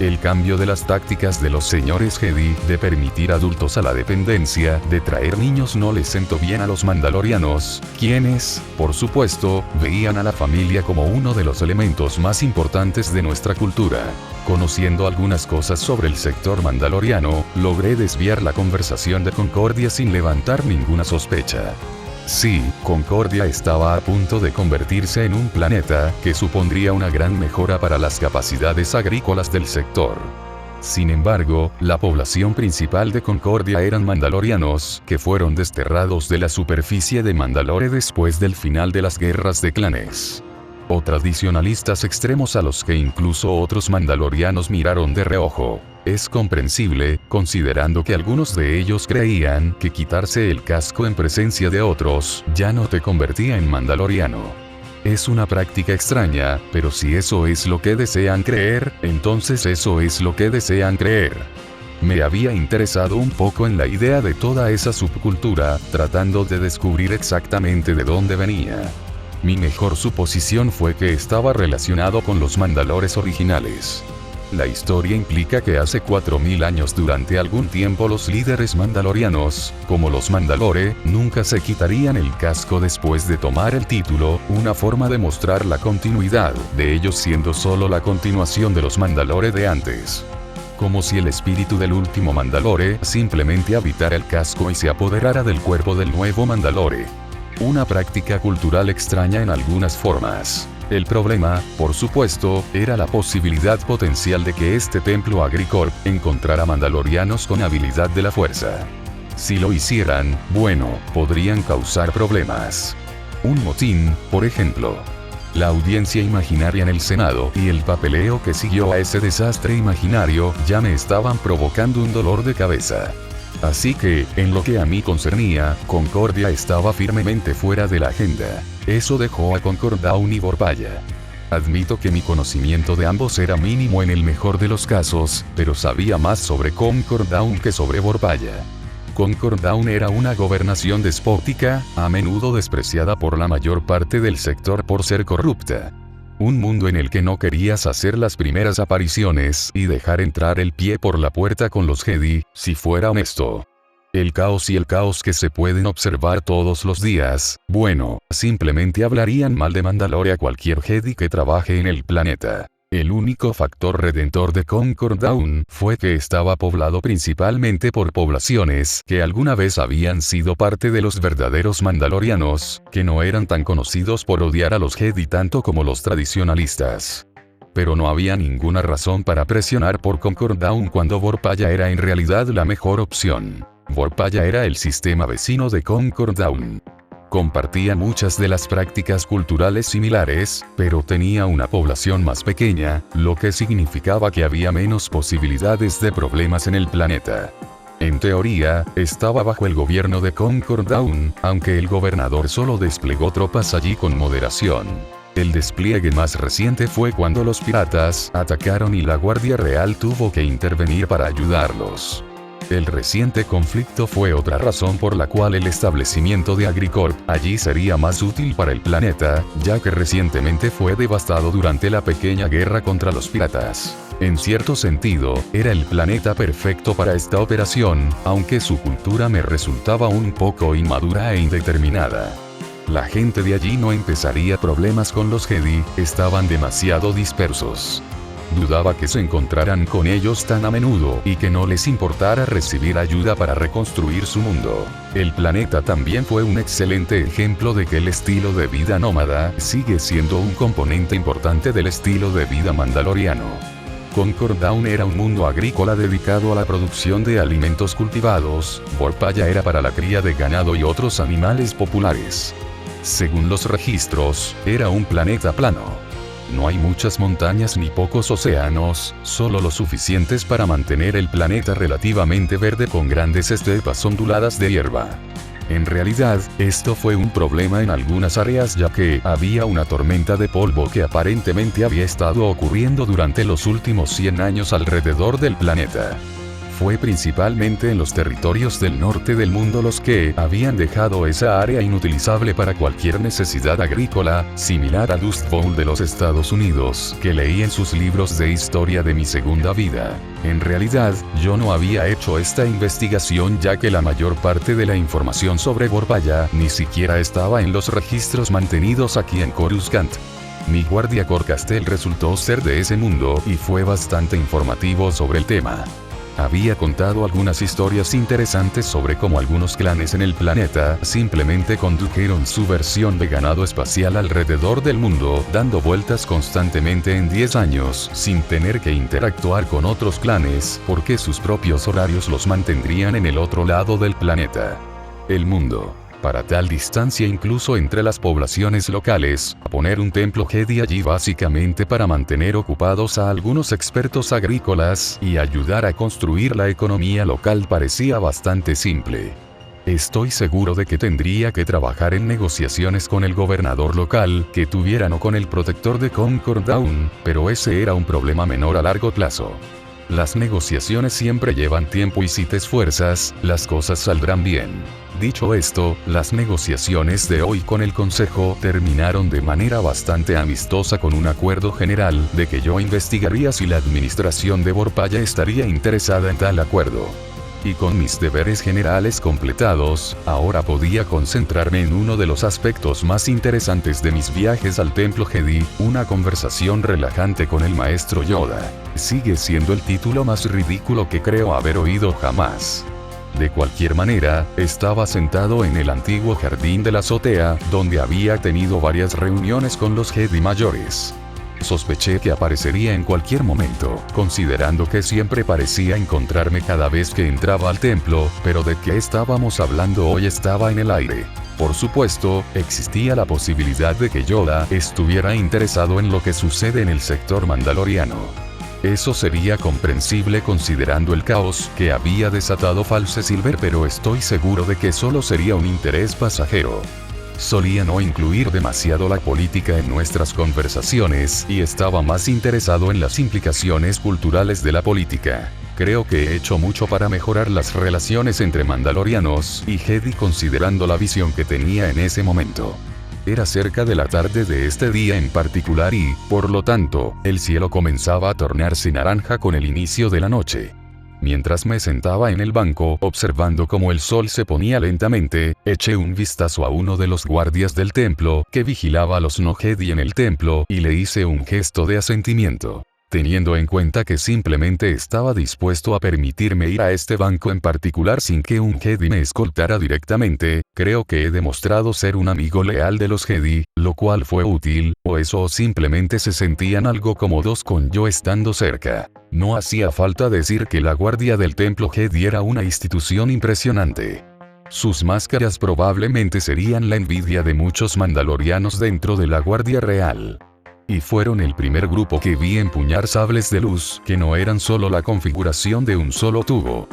El cambio de las tácticas de los señores Jedi de permitir adultos a la dependencia de traer niños no les sentó bien a los mandalorianos, quienes, por supuesto, veían a la familia como uno de los elementos más importantes de nuestra cultura. Conociendo algunas cosas sobre el sector mandaloriano, logré desviar la conversación de Concordia sin levantar ninguna sospecha. Sí, Concordia estaba a punto de convertirse en un planeta que supondría una gran mejora para las capacidades agrícolas del sector. Sin embargo, la población principal de Concordia eran mandalorianos, que fueron desterrados de la superficie de Mandalore después del final de las guerras de clanes. O tradicionalistas extremos a los que incluso otros mandalorianos miraron de reojo. Es comprensible, considerando que algunos de ellos creían que quitarse el casco en presencia de otros ya no te convertía en mandaloriano. Es una práctica extraña, pero si eso es lo que desean creer, entonces eso es lo que desean creer. Me había interesado un poco en la idea de toda esa subcultura, tratando de descubrir exactamente de dónde venía. Mi mejor suposición fue que estaba relacionado con los mandalores originales. La historia implica que hace 4000 años durante algún tiempo los líderes mandalorianos, como los Mandalore, nunca se quitarían el casco después de tomar el título, una forma de mostrar la continuidad de ellos siendo solo la continuación de los Mandalore de antes. Como si el espíritu del último Mandalore simplemente habitara el casco y se apoderara del cuerpo del nuevo Mandalore. Una práctica cultural extraña en algunas formas. El problema, por supuesto, era la posibilidad potencial de que este templo Agricorp encontrara mandalorianos con habilidad de la fuerza. Si lo hicieran, bueno, podrían causar problemas. Un motín, por ejemplo. La audiencia imaginaria en el Senado y el papeleo que siguió a ese desastre imaginario ya me estaban provocando un dolor de cabeza. Así que, en lo que a mí concernía, Concordia estaba firmemente fuera de la agenda. Eso dejó a Concord Dawn y Vorpalla. Admito que mi conocimiento de ambos era mínimo en el mejor de los casos, pero sabía más sobre Concord Dawn que sobre Vorpalla. Concord Dawn era una gobernación despótica, a menudo despreciada por la mayor parte del sector por ser corrupta. Un mundo en el que no querías hacer las primeras apariciones y dejar entrar el pie por la puerta con los Jedi, si fuera honesto. El caos y el caos que se pueden observar todos los días, bueno, simplemente hablarían mal de Mandalore a cualquier Jedi que trabaje en el planeta. El único factor redentor de Concord Dawn fue que estaba poblado principalmente por poblaciones que alguna vez habían sido parte de los verdaderos mandalorianos, que no eran tan conocidos por odiar a los Jedi tanto como los tradicionalistas. Pero no había ninguna razón para presionar por Concord Dawn cuando Vorpalla era en realidad la mejor opción. Vorpalla era el sistema vecino de Concord Dawn. Compartía muchas de las prácticas culturales similares, pero tenía una población más pequeña, lo que significaba que había menos posibilidades de problemas en el planeta. En teoría, estaba bajo el gobierno de Concord Dawn, aunque el gobernador solo desplegó tropas allí con moderación. El despliegue más reciente fue cuando los piratas atacaron y la Guardia Real tuvo que intervenir para ayudarlos. El reciente conflicto fue otra razón por la cual el establecimiento de Agricorp allí sería más útil para el planeta, ya que recientemente fue devastado durante la pequeña guerra contra los piratas. En cierto sentido, era el planeta perfecto para esta operación, aunque su cultura me resultaba un poco inmadura e indeterminada. La gente de allí no empezaría problemas con los Jedi, estaban demasiado dispersos. Dudaba que se encontraran con ellos tan a menudo y que no les importara recibir ayuda para reconstruir su mundo. El planeta también fue un excelente ejemplo de que el estilo de vida nómada sigue siendo un componente importante del estilo de vida mandaloriano. Concord Dawn era un mundo agrícola dedicado a la producción de alimentos cultivados, Vorpalla era para la cría de ganado y otros animales populares. Según los registros, era un planeta plano. No hay muchas montañas ni pocos océanos, solo lo suficientes para mantener el planeta relativamente verde con grandes estepas onduladas de hierba. En realidad, esto fue un problema en algunas áreas ya que había una tormenta de polvo que aparentemente había estado ocurriendo durante los últimos 100 años alrededor del planeta. Fue principalmente en los territorios del norte del mundo los que habían dejado esa área inutilizable para cualquier necesidad agrícola, similar a Dust Bowl de los Estados Unidos, que leí en sus libros de historia de mi segunda vida. En realidad, yo no había hecho esta investigación ya que la mayor parte de la información sobre Vorpalla ni siquiera estaba en los registros mantenidos aquí en Coruscant. Mi guardia Corcastel resultó ser de ese mundo y fue bastante informativo sobre el tema. Había contado algunas historias interesantes sobre cómo algunos clanes en el planeta simplemente condujeron su versión de ganado espacial alrededor del mundo, dando vueltas constantemente en 10 años, sin tener que interactuar con otros clanes, porque sus propios horarios los mantendrían en el otro lado del planeta. El mundo. Para tal distancia incluso entre las poblaciones locales, poner un templo Jedi allí básicamente para mantener ocupados a algunos expertos agrícolas y ayudar a construir la economía local parecía bastante simple. Estoy seguro de que tendría que trabajar en negociaciones con el gobernador local, que tuvieran o con el protector de Concord Dawn, pero ese era un problema menor a largo plazo. Las negociaciones siempre llevan tiempo y si te esfuerzas, las cosas saldrán bien. Dicho esto, las negociaciones de hoy con el Consejo terminaron de manera bastante amistosa con un acuerdo general de que yo investigaría si la administración de Vorpalla estaría interesada en tal acuerdo. Y con mis deberes generales completados, ahora podía concentrarme en uno de los aspectos más interesantes de mis viajes al Templo Jedi, una conversación relajante con el Maestro Yoda. Sigue siendo el título más ridículo que creo haber oído jamás. De cualquier manera, estaba sentado en el antiguo jardín de la azotea, donde había tenido varias reuniones con los Jedi mayores. Sospeché que aparecería en cualquier momento, considerando que siempre parecía encontrarme cada vez que entraba al templo, pero de qué estábamos hablando hoy estaba en el aire. Por supuesto, existía la posibilidad de que Yoda estuviera interesado en lo que sucede en el sector mandaloriano. Eso sería comprensible considerando el caos que había desatado False Silver, pero estoy seguro de que solo sería un interés pasajero. Solía no incluir demasiado la política en nuestras conversaciones y estaba más interesado en las implicaciones culturales de la política. Creo que he hecho mucho para mejorar las relaciones entre mandalorianos y Jedi considerando la visión que tenía en ese momento. Era cerca de la tarde de este día en particular y, por lo tanto, el cielo comenzaba a tornarse naranja con el inicio de la noche. Mientras me sentaba en el banco observando cómo el sol se ponía lentamente, eché un vistazo a uno de los guardias del templo que vigilaba a los no Jedi en el templo y le hice un gesto de asentimiento. Teniendo en cuenta que simplemente estaba dispuesto a permitirme ir a este banco en particular sin que un Jedi me escoltara directamente, creo que he demostrado ser un amigo leal de los Jedi, lo cual fue útil, o eso simplemente se sentían algo cómodos con yo estando cerca. No hacía falta decir que la guardia del templo Jedi era una institución impresionante. Sus máscaras probablemente serían la envidia de muchos mandalorianos dentro de la guardia real. Y fueron el primer grupo que vi empuñar sables de luz que no eran solo la configuración de un solo tubo.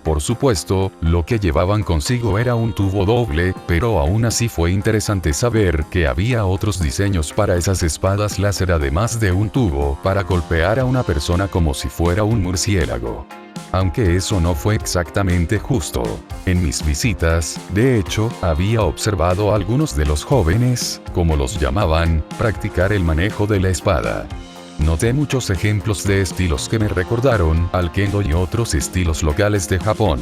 Por supuesto, lo que llevaban consigo era un tubo doble, pero aún así fue interesante saber que había otros diseños para esas espadas láser además de un tubo para golpear a una persona como si fuera un murciélago. Aunque eso no fue exactamente justo. En mis visitas, de hecho, había observado a algunos de los jóvenes, como los llamaban, practicar el manejo de la espada. Noté muchos ejemplos de estilos que me recordaron al kendo y otros estilos locales de Japón.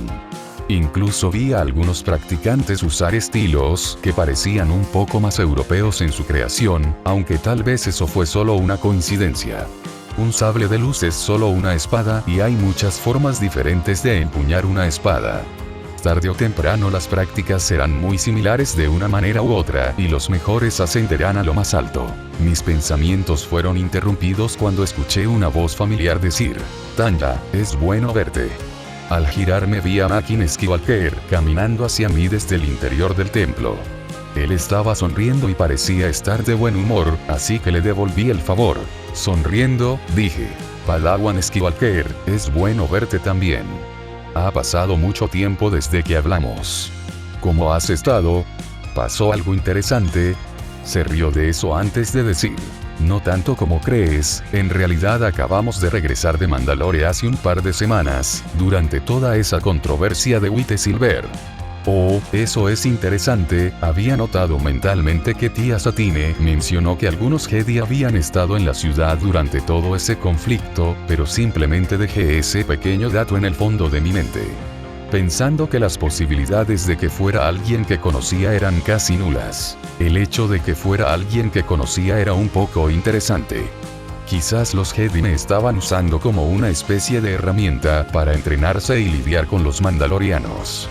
Incluso vi a algunos practicantes usar estilos que parecían un poco más europeos en su creación, aunque tal vez eso fue solo una coincidencia. Un sable de luz es solo una espada y hay muchas formas diferentes de empuñar una espada. Tarde o temprano las prácticas serán muy similares de una manera u otra y los mejores ascenderán a lo más alto. Mis pensamientos fueron interrumpidos cuando escuché una voz familiar decir: Tanya, es bueno verte. Al girarme vi a Anakin Skywalker caminando hacia mí desde el interior del templo. Él estaba sonriendo y parecía estar de buen humor, así que le devolví el favor. Sonriendo, dije: Padawan Skywalker, es bueno verte también. Ha pasado mucho tiempo desde que hablamos. ¿Cómo has estado? ¿Pasó algo interesante? Se rió de eso antes de decir: no tanto como crees, en realidad acabamos de regresar de Mandalore hace un par de semanas, durante toda esa controversia de White Silver. Oh, eso es interesante. Había notado mentalmente que tía Satine mencionó que algunos Jedi habían estado en la ciudad durante todo ese conflicto, pero simplemente dejé ese pequeño dato en el fondo de mi mente, pensando que las posibilidades de que fuera alguien que conocía eran casi nulas. El hecho de que fuera alguien que conocía era un poco interesante. Quizás los Jedi me estaban usando como una especie de herramienta para entrenarse y lidiar con los mandalorianos.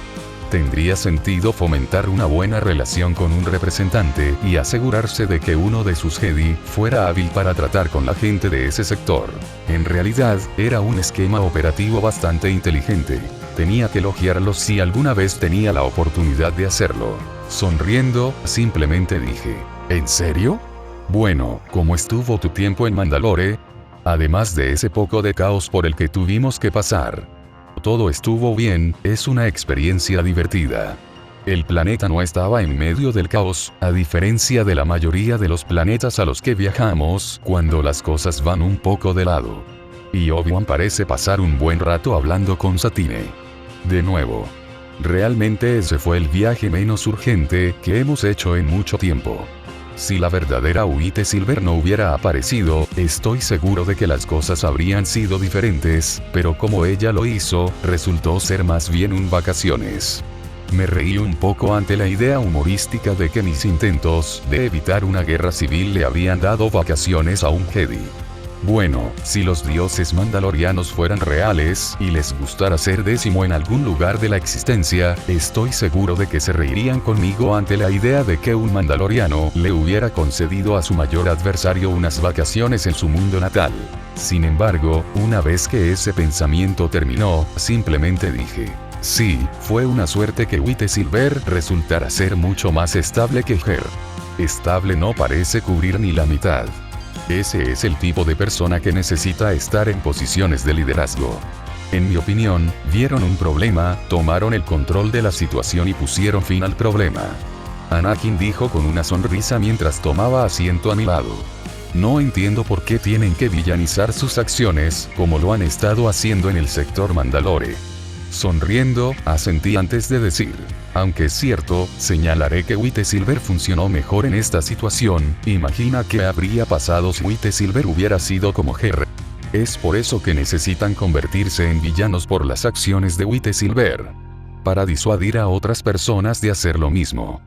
Tendría sentido fomentar una buena relación con un representante y asegurarse de que uno de sus Jedi fuera hábil para tratar con la gente de ese sector. En realidad, era un esquema operativo bastante inteligente. Tenía que elogiarlos si alguna vez tenía la oportunidad de hacerlo. Sonriendo, simplemente dije: ¿en serio? Bueno, ¿cómo estuvo tu tiempo en Mandalore? Además de ese poco de caos por el que tuvimos que pasar. Todo estuvo bien, es una experiencia divertida. El planeta no estaba en medio del caos, a diferencia de la mayoría de los planetas a los que viajamos, cuando las cosas van un poco de lado. Y Obi-Wan parece pasar un buen rato hablando con Satine. De nuevo. Realmente ese fue el viaje menos urgente que hemos hecho en mucho tiempo. Si la verdadera White Silver no hubiera aparecido, estoy seguro de que las cosas habrían sido diferentes, pero como ella lo hizo, resultó ser más bien un vacaciones. Me reí un poco ante la idea humorística de que mis intentos de evitar una guerra civil le habían dado vacaciones a un Jedi. Bueno, si los dioses mandalorianos fueran reales y les gustara ser décimo en algún lugar de la existencia, estoy seguro de que se reirían conmigo ante la idea de que un mandaloriano le hubiera concedido a su mayor adversario unas vacaciones en su mundo natal. Sin embargo, una vez que ese pensamiento terminó, simplemente dije: sí, fue una suerte que White Silver resultara ser mucho más estable que Her. Estable no parece cubrir ni la mitad. Ese es el tipo de persona que necesita estar en posiciones de liderazgo. En mi opinión, vieron un problema, tomaron el control de la situación y pusieron fin al problema. Anakin dijo con una sonrisa mientras tomaba asiento a mi lado. No entiendo por qué tienen que villanizar sus acciones, como lo han estado haciendo en el sector Mandalore. Sonriendo, asentí antes de decir: aunque es cierto, señalaré que White Silver funcionó mejor en esta situación. Imagina qué habría pasado si White Silver hubiera sido como Her. Es por eso que necesitan convertirse en villanos por las acciones de White Silver, para disuadir a otras personas de hacer lo mismo.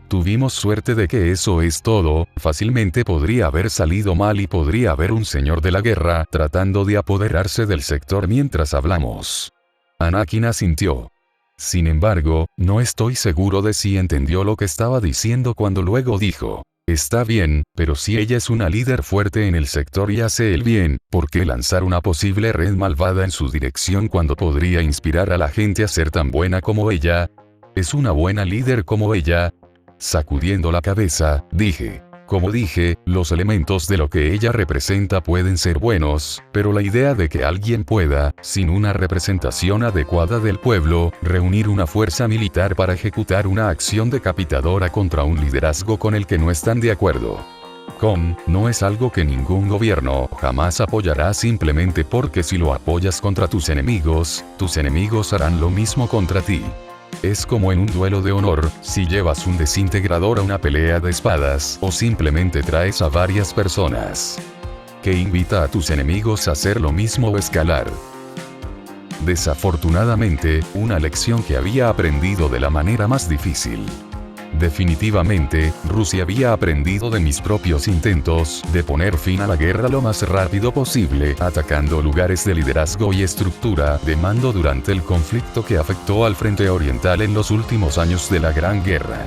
Tuvimos suerte de que eso es todo. Fácilmente podría haber salido mal y podría haber un señor de la guerra tratando de apoderarse del sector mientras hablamos. Anakin asintió. Sin embargo, no estoy seguro de si entendió lo que estaba diciendo cuando luego dijo: está bien, pero si ella es una líder fuerte en el sector y hace el bien, ¿por qué lanzar una posible red malvada en su dirección cuando podría inspirar a la gente a ser tan buena como ella? ¿Es una buena líder como ella? Sacudiendo la cabeza, dije: como dije, los elementos de lo que ella representa pueden ser buenos, pero la idea de que alguien pueda, sin una representación adecuada del pueblo, reunir una fuerza militar para ejecutar una acción decapitadora contra un liderazgo con el que no están de acuerdo, no es algo que ningún gobierno jamás apoyará simplemente porque si lo apoyas contra tus enemigos harán lo mismo contra ti. Es como en un duelo de honor, si llevas un desintegrador a una pelea de espadas o simplemente traes a varias personas que invita a tus enemigos a hacer lo mismo o escalar. Desafortunadamente, una lección que había aprendido de la manera más difícil. Definitivamente, Rusia había aprendido de mis propios intentos de poner fin a la guerra lo más rápido posible, atacando lugares de liderazgo y estructura de mando durante el conflicto que afectó al frente oriental en los últimos años de la Gran Guerra.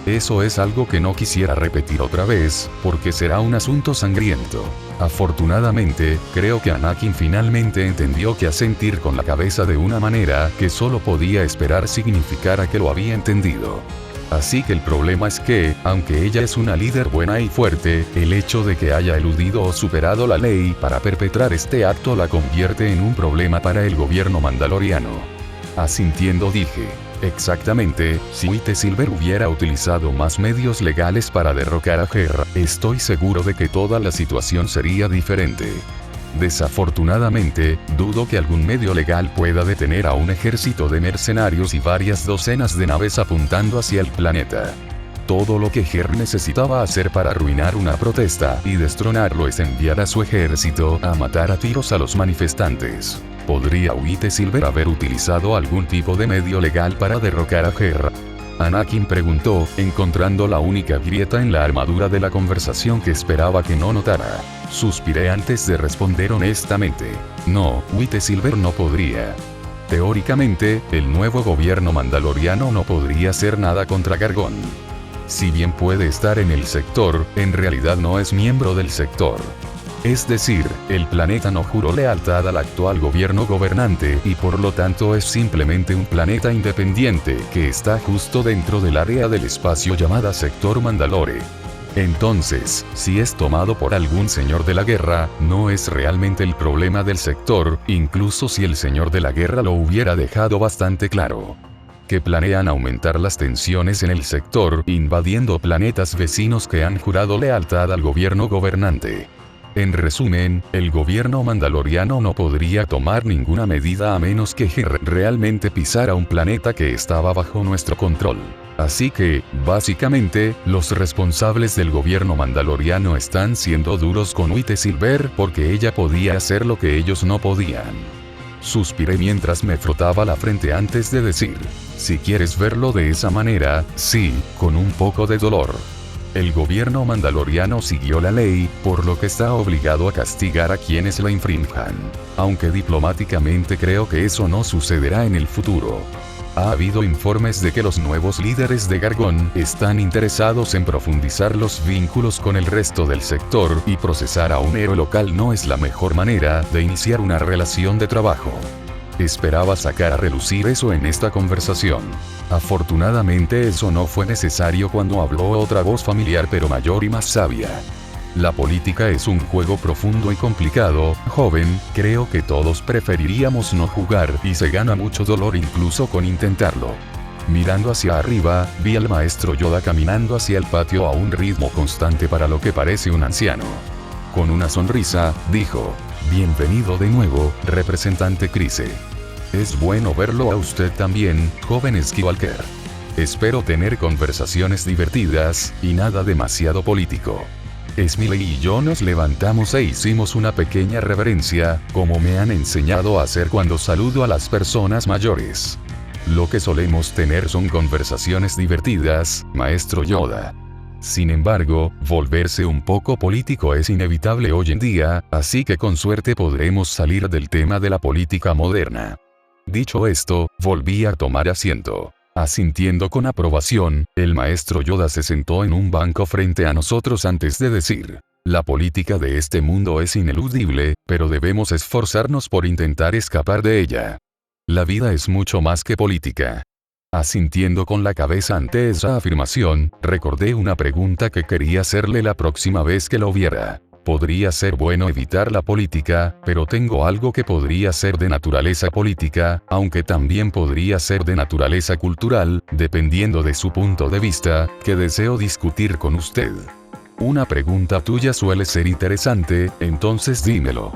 Eso es algo que no quisiera repetir otra vez, porque será un asunto sangriento. Afortunadamente, creo que Anakin finalmente entendió que asentir con la cabeza de una manera que solo podía esperar significara que lo había entendido. Así que el problema es que, aunque ella es una líder buena y fuerte, el hecho de que haya eludido o superado la ley para perpetrar este acto la convierte en un problema para el gobierno mandaloriano. Asintiendo dije: exactamente, si White Silver hubiera utilizado más medios legales para derrocar a Her, estoy seguro de que toda la situación sería diferente. Desafortunadamente, dudo que algún medio legal pueda detener a un ejército de mercenarios y varias docenas de naves apuntando hacia el planeta. Todo lo que Her necesitaba hacer para arruinar una protesta y destronarlo es enviar a su ejército a matar a tiros a los manifestantes. ¿Podría White Silver haber utilizado algún tipo de medio legal para derrocar a Her? Anakin preguntó, encontrando la única grieta en la armadura de la conversación que esperaba que no notara. Suspiré antes de responder honestamente. No, White Silver no podría. Teóricamente, el nuevo gobierno mandaloriano no podría hacer nada contra Gargón. Si bien puede estar en el sector, en realidad no es miembro del sector. Es decir, el planeta no juró lealtad al actual gobierno gobernante y por lo tanto es simplemente un planeta independiente que está justo dentro del área del espacio llamada Sector Mandalore. Entonces, si es tomado por algún señor de la guerra, no es realmente el problema del sector, incluso si el señor de la guerra lo hubiera dejado bastante claro. Que planean aumentar las tensiones en el sector, invadiendo planetas vecinos que han jurado lealtad al gobierno gobernante. En resumen, el gobierno mandaloriano no podría tomar ninguna medida a menos que Her realmente pisara un planeta que estaba bajo nuestro control. Así que, básicamente, los responsables del gobierno mandaloriano están siendo duros con White Silver porque ella podía hacer lo que ellos no podían. Suspiré mientras me frotaba la frente antes de decir: si quieres verlo de esa manera, sí, con un poco de dolor. El gobierno mandaloriano siguió la ley, por lo que está obligado a castigar a quienes la infrinjan. Aunque diplomáticamente creo que eso no sucederá en el futuro. Ha habido informes de que los nuevos líderes de Gargón están interesados en profundizar los vínculos con el resto del sector, y procesar a un héroe local no es la mejor manera de iniciar una relación de trabajo. Esperaba sacar a relucir eso en esta conversación. Afortunadamente eso no fue necesario cuando habló otra voz familiar pero mayor y más sabia. La política es un juego profundo y complicado, joven, creo que todos preferiríamos no jugar y se gana mucho dolor incluso con intentarlo. Mirando hacia arriba, vi al maestro Yoda caminando hacia el patio a un ritmo constante para lo que parece un anciano. Con una sonrisa, dijo, «Bienvenido de nuevo, representante Kryze. Es bueno verlo a usted también, joven Skywalker. Espero tener conversaciones divertidas, y nada demasiado político». Smiley y yo nos levantamos e hicimos una pequeña reverencia, como me han enseñado a hacer cuando saludo a las personas mayores. Lo que solemos tener son conversaciones divertidas, maestro Yoda. Sin embargo, volverse un poco político es inevitable hoy en día, así que con suerte podremos salir del tema de la política moderna. Dicho esto, volví a tomar asiento. Asintiendo con aprobación, el maestro Yoda se sentó en un banco frente a nosotros antes de decir, «La política de este mundo es ineludible, pero debemos esforzarnos por intentar escapar de ella. La vida es mucho más que política». Asintiendo con la cabeza ante esa afirmación, recordé una pregunta que quería hacerle la próxima vez que lo viera. Podría ser bueno evitar la política, pero tengo algo que podría ser de naturaleza política, aunque también podría ser de naturaleza cultural, dependiendo de su punto de vista, que deseo discutir con usted. Una pregunta tuya suele ser interesante, entonces dímelo.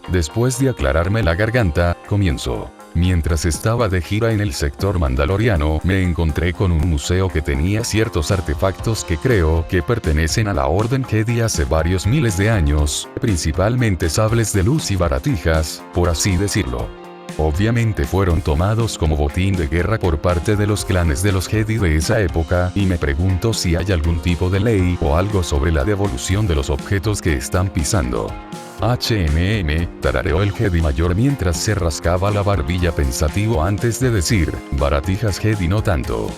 Después de aclararme la garganta, comienzo. Mientras estaba de gira en el sector mandaloriano, me encontré con un museo que tenía ciertos artefactos que creo que pertenecen a la Orden Jedi hace varios miles de años, principalmente sables de luz y baratijas, por así decirlo. Obviamente fueron tomados como botín de guerra por parte de los clanes de los Jedi de esa época, y me pregunto si hay algún tipo de ley o algo sobre la devolución de los objetos que están pisando. Tarareó el Jedi mayor mientras se rascaba la barbilla pensativo antes de decir, baratijas Jedi no tanto.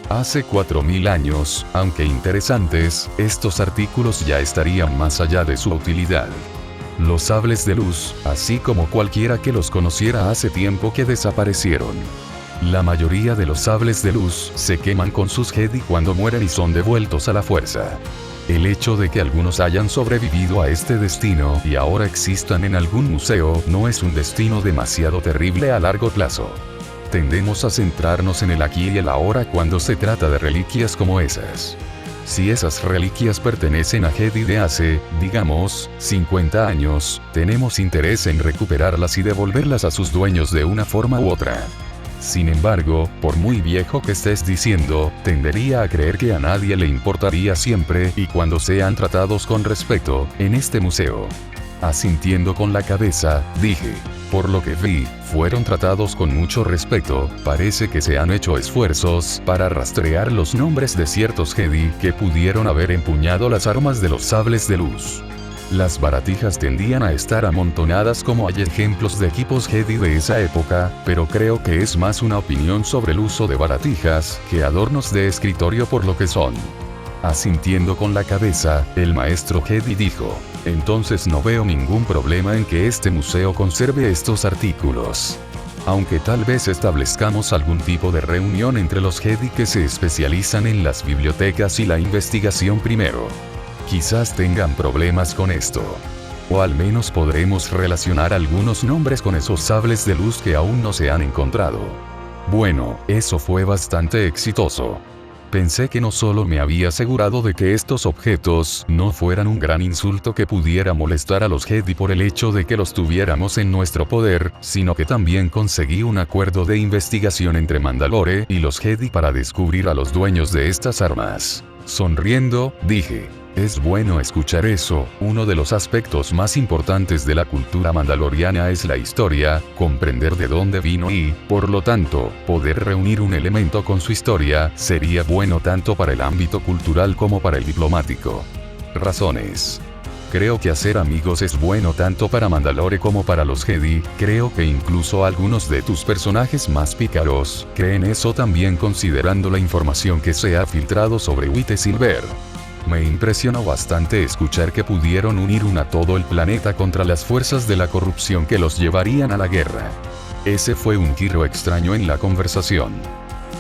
Hace 4000 años, aunque interesantes, estos artículos ya estarían más allá de su utilidad. Los sables de luz, así como cualquiera que los conociera hace tiempo que desaparecieron. La mayoría de los sables de luz se queman con sus Jedi cuando mueren y son devueltos a la fuerza. El hecho de que algunos hayan sobrevivido a este destino y ahora existan en algún museo no es un destino demasiado terrible a largo plazo. Tendemos a centrarnos en el aquí y el ahora cuando se trata de reliquias como esas. Si esas reliquias pertenecen a Jedi de hace, digamos, 50 años, tenemos interés en recuperarlas y devolverlas a sus dueños de una forma u otra. Sin embargo, por muy viejo que estés diciendo, tendería a creer que a nadie le importaría siempre y cuando sean tratados con respeto, en este museo. Asintiendo con la cabeza, dije, por lo que vi, fueron tratados con mucho respeto, parece que se han hecho esfuerzos para rastrear los nombres de ciertos Jedi que pudieron haber empuñado las armas de los sables de luz. Las baratijas tendían a estar amontonadas como hay ejemplos de equipos Jedi de esa época, pero creo que es más una opinión sobre el uso de baratijas que adornos de escritorio por lo que son. Asintiendo con la cabeza, el maestro Jedi dijo, entonces no veo ningún problema en que este museo conserve estos artículos. Aunque tal vez establezcamos algún tipo de reunión entre los Jedi que se especializan en las bibliotecas y la investigación primero. Quizás tengan problemas con esto. O al menos podremos relacionar algunos nombres con esos sables de luz que aún no se han encontrado. Bueno, eso fue bastante exitoso. Pensé que no solo me había asegurado de que estos objetos no fueran un gran insulto que pudiera molestar a los Jedi por el hecho de que los tuviéramos en nuestro poder, sino que también conseguí un acuerdo de investigación entre Mandalore y los Jedi para descubrir a los dueños de estas armas. Sonriendo, dije, Es bueno escuchar eso. Uno de los aspectos más importantes de la cultura mandaloriana es la historia, comprender de dónde vino y, por lo tanto, poder reunir un elemento con su historia sería bueno tanto para el ámbito cultural como para el diplomático. Razones. Creo que hacer amigos es bueno tanto para Mandalore como para los Jedi. Creo que incluso algunos de tus personajes más pícaros creen eso también, considerando la información que se ha filtrado sobre White Silver. Me impresionó bastante escuchar que pudieron unir a todo el planeta contra las fuerzas de la corrupción que los llevarían a la guerra. Ese fue un giro extraño en la conversación.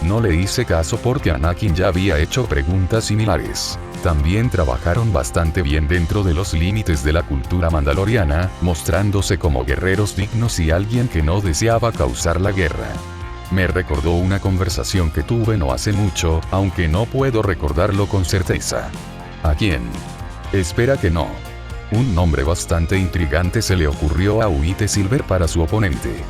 No le hice caso porque Anakin ya había hecho preguntas similares. También trabajaron bastante bien dentro de los límites de la cultura mandaloriana, mostrándose como guerreros dignos y alguien que no deseaba causar la guerra. Me recordó una conversación que tuve no hace mucho, aunque no puedo recordarlo con certeza. ¿A quién? Espera que no. Un nombre bastante intrigante se le ocurrió a White Silver para su oponente.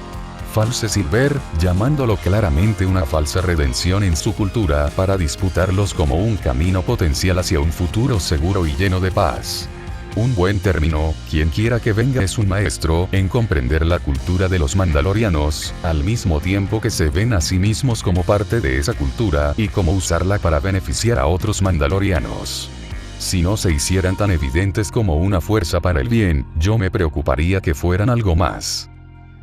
False Silver, llamándolo claramente una falsa redención en su cultura para disputarlos como un camino potencial hacia un futuro seguro y lleno de paz. Un buen término, quien quiera que venga es un maestro en comprender la cultura de los mandalorianos, al mismo tiempo que se ven a sí mismos como parte de esa cultura y cómo usarla para beneficiar a otros mandalorianos. Si no se hicieran tan evidentes como una fuerza para el bien, yo me preocuparía que fueran algo más.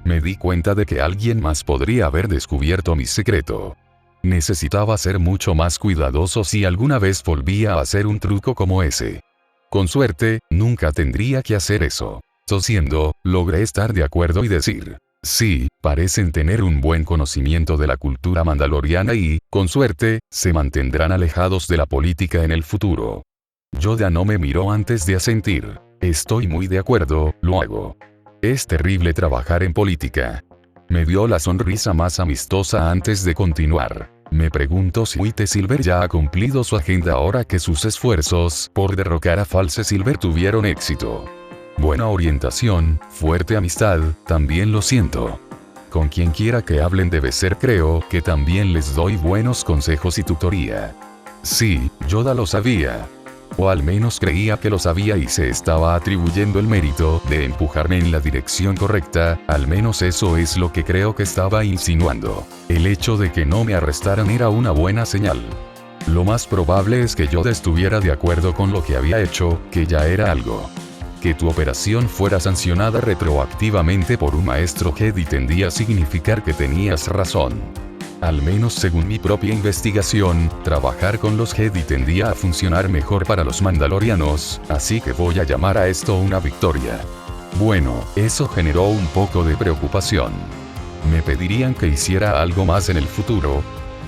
Me di cuenta de que alguien más podría haber descubierto mi secreto. Necesitaba ser mucho más cuidadoso si alguna vez volvía a hacer un truco como ese. Con suerte, nunca tendría que hacer eso. Tosiendo, logré estar de acuerdo y decir, sí, parecen tener un buen conocimiento de la cultura mandaloriana y, con suerte, se mantendrán alejados de la política en el futuro. Yoda no me miró antes de asentir. Estoy muy de acuerdo, lo hago. Es terrible trabajar en política. Me dio la sonrisa más amistosa antes de continuar. Me pregunto si White Silver ya ha cumplido su agenda ahora que sus esfuerzos por derrocar a False Silver tuvieron éxito. Buena orientación, fuerte amistad, también lo siento. Con quien quiera que hablen debe ser, creo que también les doy buenos consejos y tutoría. Sí, Yoda lo sabía. O al menos creía que lo sabía y se estaba atribuyendo el mérito de empujarme en la dirección correcta, al menos eso es lo que creo que estaba insinuando. El hecho de que no me arrestaran era una buena señal. Lo más probable es que Yoda estuviera de acuerdo con lo que había hecho, que ya era algo. Que tu operación fuera sancionada retroactivamente por un maestro Jedi tendía a significar que tenías razón. Al menos según mi propia investigación, trabajar con los Jedi tendía a funcionar mejor para los mandalorianos, así que voy a llamar a esto una victoria. Bueno, eso generó un poco de preocupación. ¿Me pedirían que hiciera algo más en el futuro?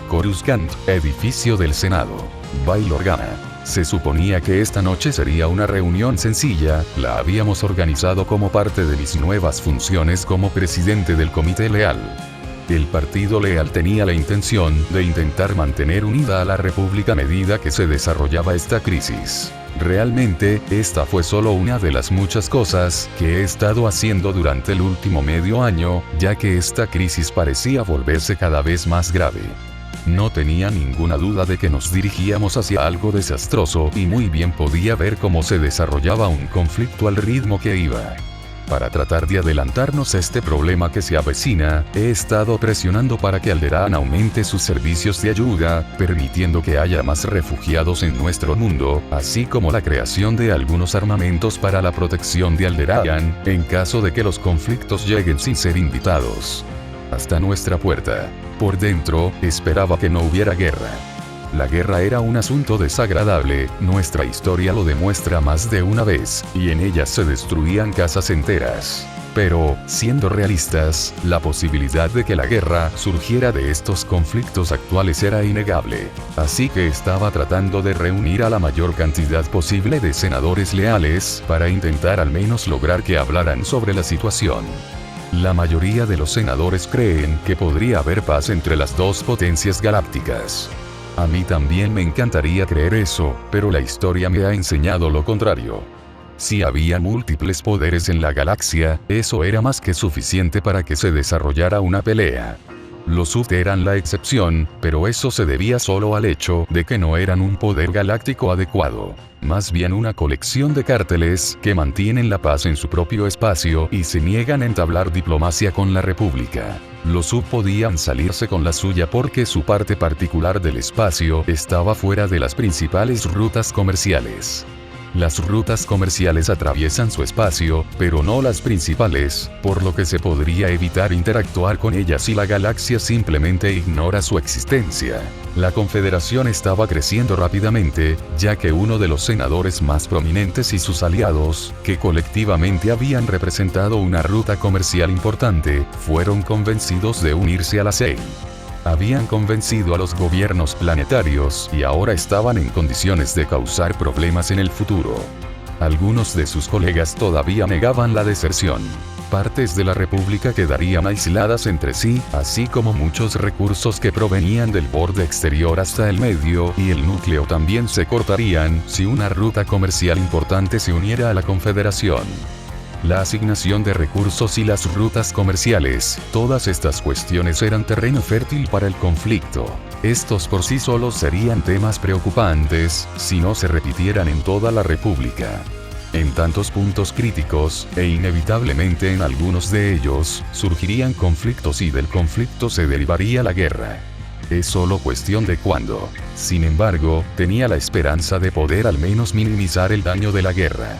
Coruscant, edificio del Senado. Bail Organa. Se suponía que esta noche sería una reunión sencilla, la habíamos organizado como parte de mis nuevas funciones como presidente del Comité Leal. El Partido Leal tenía la intención de intentar mantener unida a la República a medida que se desarrollaba esta crisis. Realmente, esta fue solo una de las muchas cosas que he estado haciendo durante el último medio año, ya que esta crisis parecía volverse cada vez más grave. No tenía ninguna duda de que nos dirigíamos hacia algo desastroso y muy bien podía ver cómo se desarrollaba un conflicto al ritmo que iba. Para tratar de adelantarnos a este problema que se avecina, he estado presionando para que Alderaan aumente sus servicios de ayuda, permitiendo que haya más refugiados en nuestro mundo, así como la creación de algunos armamentos para la protección de Alderaan, en caso de que los conflictos lleguen sin ser invitados hasta nuestra puerta. Por dentro, esperaba que no hubiera guerra. La guerra era un asunto desagradable, nuestra historia lo demuestra más de una vez, y en ella se destruían casas enteras. Pero, siendo realistas, la posibilidad de que la guerra surgiera de estos conflictos actuales era innegable. Así que estaba tratando de reunir a la mayor cantidad posible de senadores leales, para intentar al menos lograr que hablaran sobre la situación. La mayoría de los senadores creen que podría haber paz entre las dos potencias galácticas. A mí también me encantaría creer eso, pero la historia me ha enseñado lo contrario. Si había múltiples poderes en la galaxia, eso era más que suficiente para que se desarrollara una pelea. Los Sith eran la excepción, pero eso se debía solo al hecho de que no eran un poder galáctico adecuado. Más bien una colección de cárteles que mantienen la paz en su propio espacio y se niegan a entablar diplomacia con la República. Los Sith podían salirse con la suya porque su parte particular del espacio estaba fuera de las principales rutas comerciales. Las rutas comerciales atraviesan su espacio, pero no las principales, por lo que se podría evitar interactuar con ellas y la galaxia simplemente ignora su existencia. La Confederación estaba creciendo rápidamente, ya que uno de los senadores más prominentes y sus aliados, que colectivamente habían representado una ruta comercial importante, fueron convencidos de unirse a la SEI. Habían convencido a los gobiernos planetarios y ahora estaban en condiciones de causar problemas en el futuro. Algunos de sus colegas todavía negaban la deserción. Partes de la República quedarían aisladas entre sí, así como muchos recursos que provenían del borde exterior hasta el medio y el núcleo también se cortarían si una ruta comercial importante se uniera a la Confederación. La asignación de recursos y las rutas comerciales, todas estas cuestiones eran terreno fértil para el conflicto. Estos por sí solos serían temas preocupantes, si no se repitieran en toda la República. En tantos puntos críticos, e inevitablemente en algunos de ellos, surgirían conflictos y del conflicto se derivaría la guerra. Es solo cuestión de cuándo. Sin embargo, tenía la esperanza de poder al menos minimizar el daño de la guerra.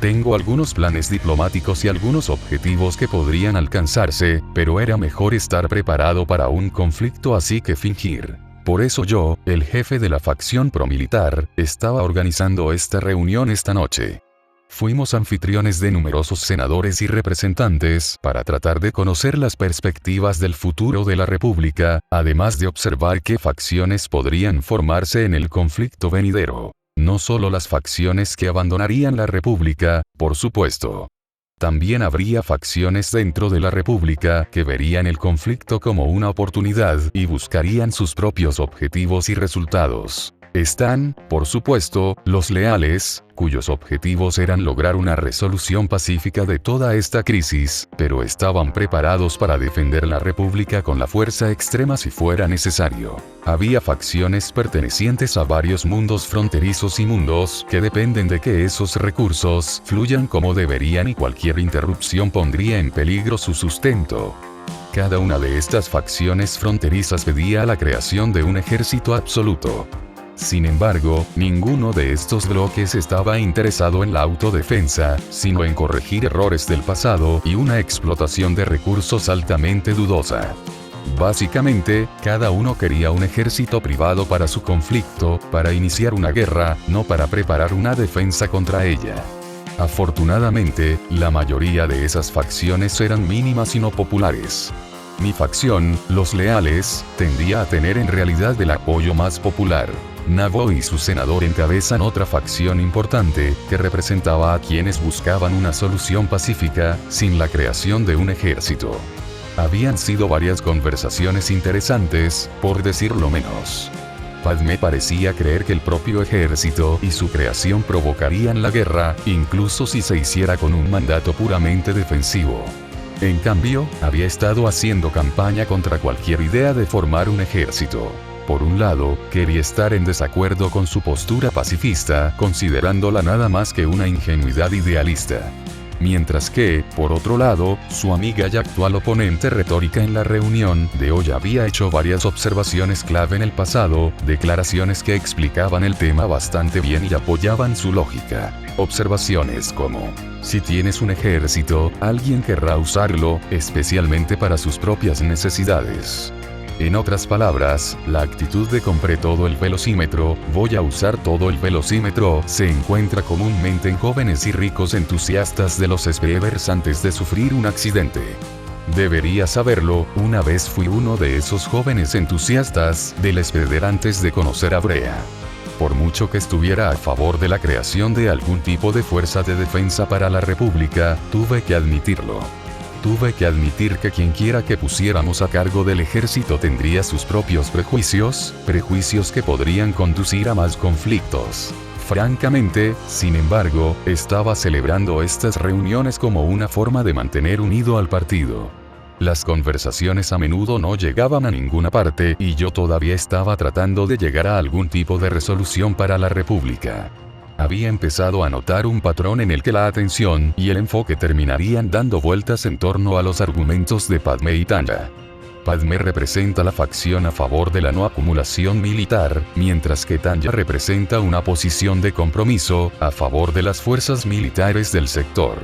Tengo algunos planes diplomáticos y algunos objetivos que podrían alcanzarse, pero era mejor estar preparado para un conflicto así que fingir. Por eso yo, el jefe de la facción promilitar, estaba organizando esta reunión esta noche. Fuimos anfitriones de numerosos senadores y representantes para tratar de conocer las perspectivas del futuro de la República, además de observar qué facciones podrían formarse en el conflicto venidero. No solo las facciones que abandonarían la República, por supuesto. También habría facciones dentro de la República que verían el conflicto como una oportunidad y buscarían sus propios objetivos y resultados. Están, por supuesto, los leales, cuyos objetivos eran lograr una resolución pacífica de toda esta crisis, pero estaban preparados para defender la República con la fuerza extrema si fuera necesario. Había facciones pertenecientes a varios mundos fronterizos y mundos que dependen de que esos recursos fluyan como deberían y cualquier interrupción pondría en peligro su sustento. Cada una de estas facciones fronterizas pedía la creación de un ejército absoluto. Sin embargo, ninguno de estos bloques estaba interesado en la autodefensa, sino en corregir errores del pasado y una explotación de recursos altamente dudosa. Básicamente, cada uno quería un ejército privado para su conflicto, para iniciar una guerra, no para preparar una defensa contra ella. Afortunadamente, la mayoría de esas facciones eran mínimas y no populares. Mi facción, los leales, tendía a tener en realidad el apoyo más popular. Nabo y su senador encabezan otra facción importante, que representaba a quienes buscaban una solución pacífica, sin la creación de un ejército. Habían sido varias conversaciones interesantes, por decirlo menos. Padmé parecía creer que el propio ejército y su creación provocarían la guerra, incluso si se hiciera con un mandato puramente defensivo. En cambio, había estado haciendo campaña contra cualquier idea de formar un ejército. Por un lado, quería estar en desacuerdo con su postura pacifista, considerándola nada más que una ingenuidad idealista. Mientras que, por otro lado, su amiga y actual oponente retórica en la reunión de hoy había hecho varias observaciones clave en el pasado, declaraciones que explicaban el tema bastante bien y apoyaban su lógica. Observaciones como: si tienes un ejército, alguien querrá usarlo, especialmente para sus propias necesidades. En otras palabras, la actitud de compré todo el velocímetro, voy a usar todo el velocímetro, se encuentra comúnmente en jóvenes y ricos entusiastas de los speeders antes de sufrir un accidente. Debería saberlo, una vez fui uno de esos jóvenes entusiastas del speeder antes de conocer a Brea. Por mucho que estuviera a favor de la creación de algún tipo de fuerza de defensa para la República, tuve que admitirlo. Tuve que admitir que quienquiera que pusiéramos a cargo del ejército tendría sus propios prejuicios que podrían conducir a más conflictos. Francamente, sin embargo, estaba celebrando estas reuniones como una forma de mantener unido al partido. Las conversaciones a menudo no llegaban a ninguna parte y yo todavía estaba tratando de llegar a algún tipo de resolución para la República. Había empezado a notar un patrón en el que la atención y el enfoque terminarían dando vueltas en torno a los argumentos de Padmé y Tanya. Padmé representa la facción a favor de la no acumulación militar, mientras que Tanya representa una posición de compromiso a favor de las fuerzas militares del sector.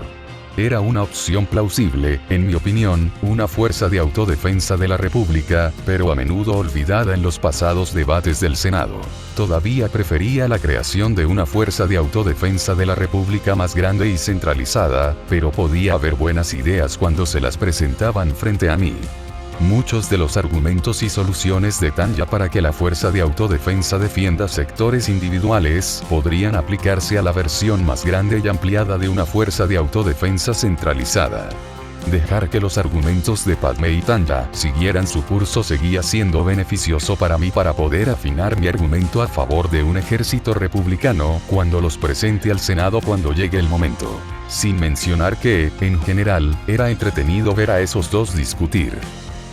Era una opción plausible, en mi opinión, una fuerza de autodefensa de la República, pero a menudo olvidada en los pasados debates del Senado. Todavía prefería la creación de una fuerza de autodefensa de la República más grande y centralizada, pero podía haber buenas ideas cuando se las presentaban frente a mí. Muchos de los argumentos y soluciones de Tanya para que la fuerza de autodefensa defienda sectores individuales podrían aplicarse a la versión más grande y ampliada de una fuerza de autodefensa centralizada. Dejar que los argumentos de Padmé y Tanya siguieran su curso seguía siendo beneficioso para mí para poder afinar mi argumento a favor de un ejército republicano cuando los presente al Senado cuando llegue el momento. Sin mencionar que, en general, era entretenido ver a esos dos discutir.